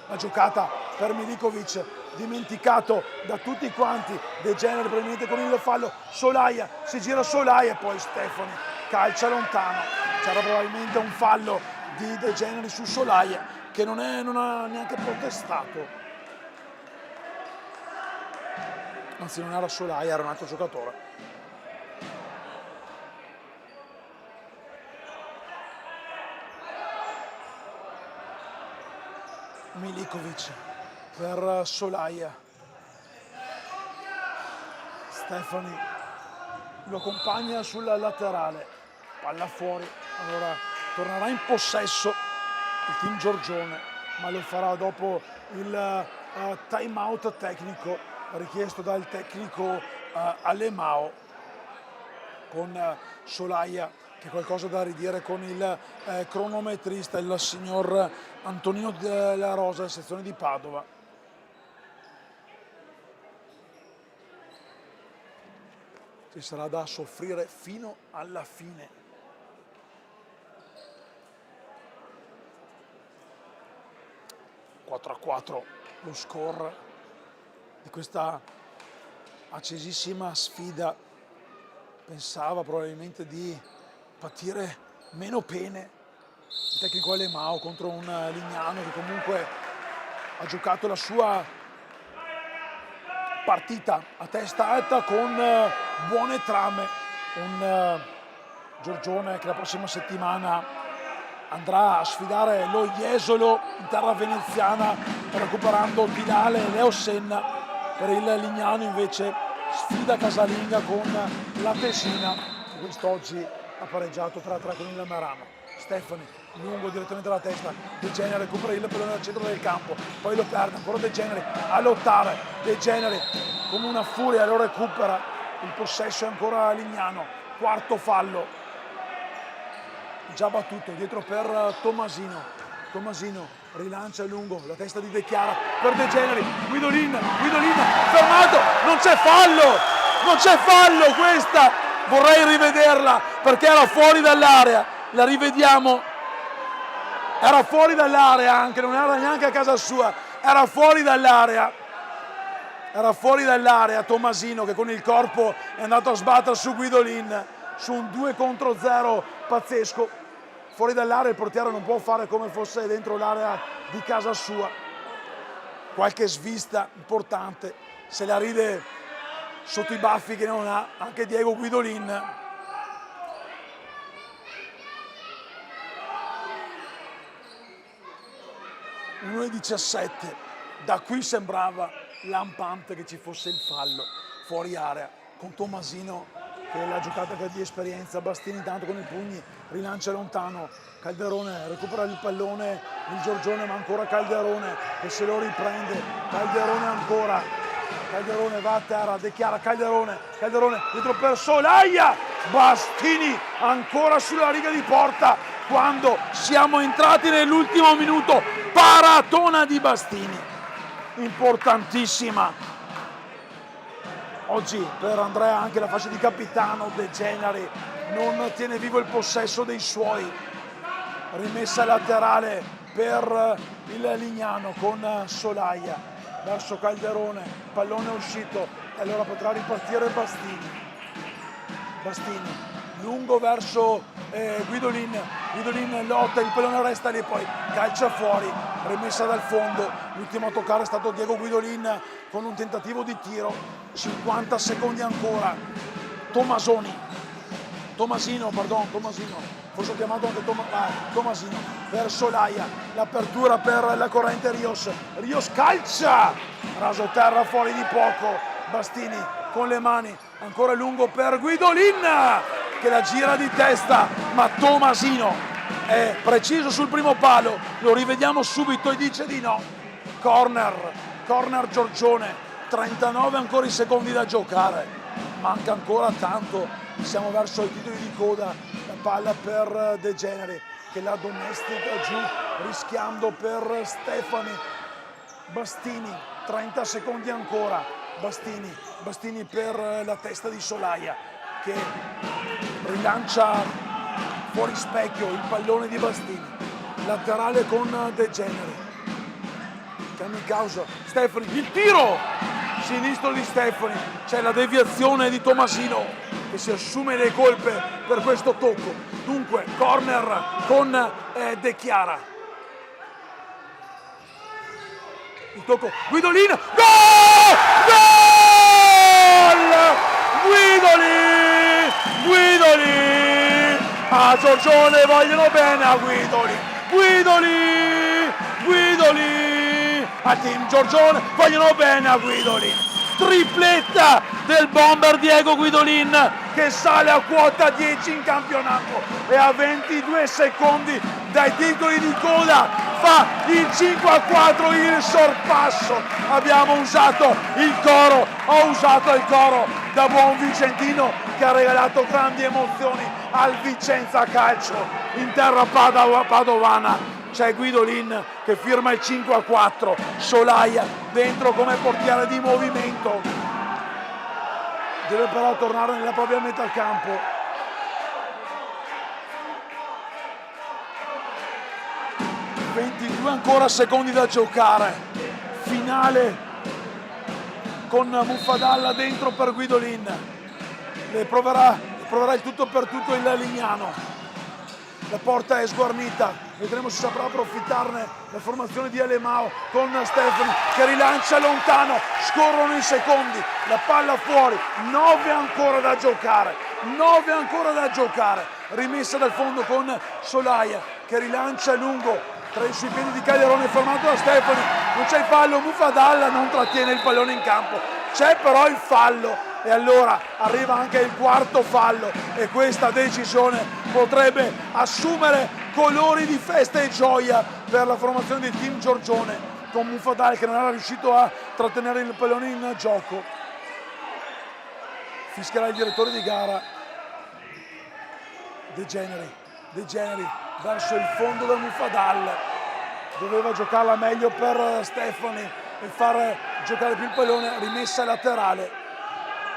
la giocata per Milikovic, dimenticato da tutti quanti, De Generi probabilmente con il fallo, Solaia, si gira Solaia e poi Stefani calcia lontano, c'era probabilmente un fallo di De Generi su Solaia che non ha neanche protestato, anzi non era Solaia, era un altro giocatore. Milikovic per Solaia, Stefani lo accompagna sulla laterale, palla fuori, allora tornerà in possesso il team Giorgione, ma lo farà dopo il time out tecnico richiesto dal tecnico Alemao, con Solaia che ha qualcosa da ridire con il cronometrista, il signor Antonino della Rosa, sezione di Padova. Ci sarà da soffrire fino alla fine. (4-4) lo score di questa accesissima sfida. Pensava probabilmente di patire meno pene il tecnico Alemao contro un Lignano che comunque ha giocato la sua partita a testa alta con buone trame. Un Giorgione che la prossima settimana andrà a sfidare lo Jesolo in terra veneziana recuperando Vidale e Leo Senna. Per il Lignano invece sfida casalinga con la Tesina, che quest'oggi ha pareggiato 3-3 con il Marano. Stefani lungo direttamente alla testa, De Generi recupera il pallone al centro del campo, poi lo perde, ancora De Generi a lottare, De Generi come una furia lo recupera, il possesso è ancora Lignano, quarto fallo già battuto, dietro per Tomasino, Tomasino rilancia lungo, la testa di De Chiara per De Generi, Guidolin fermato, non c'è fallo questa, vorrei rivederla perché era fuori dall'area, la rivediamo, era fuori dall'area anche, non era neanche a casa sua, era fuori dall'area. Era fuori dall'area Tomasino, che con il corpo è andato a sbattere su Guidolin, su un 2 contro 0 pazzesco. Fuori dall'area il portiere non può fare come fosse dentro l'area di casa sua. Qualche svista importante, se la ride sotto i baffi che non ha anche Diego Guidolin. Uno e 17, da qui sembrava lampante che ci fosse il fallo fuori area, con Tomasino che l'ha giocata per di esperienza. Bastini intanto con i pugni rilancia lontano, Calderone recupera il pallone, il Giorgione, ma ancora Calderone che se lo riprende, Calderone ancora, Calderone va a terra, De Chiara, Calderone dietro per Solaia, Bastini ancora sulla riga di porta quando siamo entrati nell'ultimo minuto, paratona di Bastini importantissima. Oggi per Andrea anche la fascia di capitano. De Generi non tiene vivo il possesso dei suoi, rimessa laterale per il Lignano con Solaia verso Calderone, pallone è uscito e allora potrà ripartire Bastini lungo verso Guidolin lotta, il pallone resta lì, poi calcia fuori, rimessa dal fondo. L'ultimo a toccare è stato Diego Guidolin con un tentativo di tiro. 50 secondi ancora. Tomasino, forse ho chiamato anche Tomasino per Solaia, l'apertura per la corrente Rios calcia, raso terra fuori di poco. Bastini con le mani, ancora lungo per Guidolin che la gira di testa, ma Tomasino è preciso sul primo palo, lo rivediamo subito e dice di no. Corner Giorgione, 39 ancora i secondi da giocare, manca ancora tanto, siamo verso i titoli di coda. La palla per De Generi che la domestica giù rischiando per Stefani. Bastini, 30 secondi ancora, Bastini per la testa di Solaia che rilancia fuori specchio il pallone di Bastini, laterale con De Generi, cambia in causa Stefani, il tiro sinistro di Stefani, c'è la deviazione di Tomasino che si assume le colpe per questo tocco. Dunque corner con De Chiara, il tocco, Guidolin, gol! Guidolin! A Giorgione vogliono bene a Guidolin! A team Giorgione vogliono bene a Guidolin! Tripletta del bomber Diego Guidolin che sale a quota 10 in campionato e a 22 secondi dai titoli di coda fa il 5-4, il sorpasso. Abbiamo usato il coro, ho usato il coro da buon vicentino che ha regalato grandi emozioni al Vicenza Calcio in terra padovana. C'è Guidolin che firma il 5-4, Solaia dentro come portiere di movimento, deve però tornare nella propria metà campo. (22 ancora secondi da giocare), finale con Muffadalla dentro per Guidolin, proverà il tutto per tutto il Lignano. La porta è sguarnita, vedremo se saprà approfittarne la formazione di Alemao con Stefani che rilancia lontano, scorrono i secondi, la palla fuori, 9 ancora da giocare, rimessa dal fondo con Solaia che rilancia lungo sui piedi di Calderone fermato da Stefani, non c'è il fallo, Muffadalla non trattiene il pallone in campo, c'è però il fallo. E allora arriva anche il quarto fallo e questa decisione potrebbe assumere colori di festa e gioia per la formazione del team Giorgione, con Muffadalla che non era riuscito a trattenere il pallone in gioco. Fischierà il direttore di gara. De Generi verso il fondo da Muffadalla, doveva giocarla meglio per Stefani e far giocare più il pallone, rimessa laterale.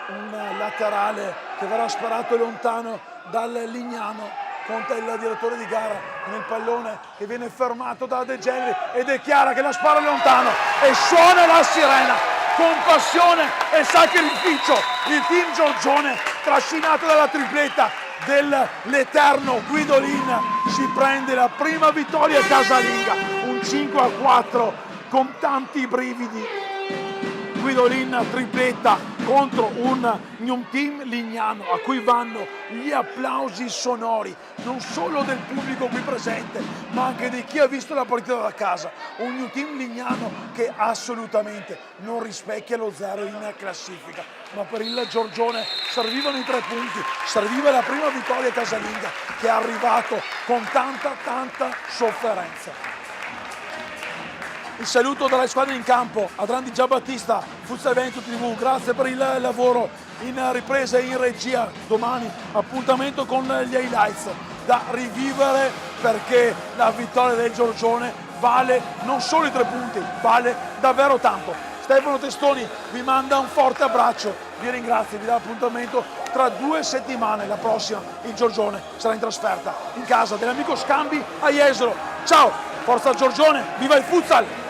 Un laterale che verrà sparato lontano dal Lignano, conta il direttore di gara con il pallone che viene fermato da De Generi ed è chiara che la spara lontano e suona la sirena con passione e sacrificio. Il team Giorgione, trascinato dalla tripletta dell'eterno Guidolin, si prende la prima vittoria casalinga, un 5-4 con tanti brividi. Guidolin tripletta contro un team lignano a cui vanno gli applausi sonori non solo del pubblico qui presente ma anche di chi ha visto la partita da casa. Un team lignano che assolutamente non rispecchia lo zero in classifica, ma per il Giorgione servivano i 3 punti, serviva la prima vittoria casalinga che è arrivato con tanta sofferenza. Il saluto dalla squadra in campo, Adrian Di Giambattista, Futsal Veneto TV, grazie per il lavoro in ripresa e in regia. Domani appuntamento con gli highlights da rivivere perché la vittoria del Giorgione vale non solo i 3 punti, vale davvero tanto. Stefano Testoni vi manda un forte abbraccio, vi ringrazio, vi dà appuntamento tra 2 settimane, la prossima il Giorgione sarà in trasferta in casa dell'amico Scambi a Jesolo. Ciao, forza Giorgione, viva il futsal!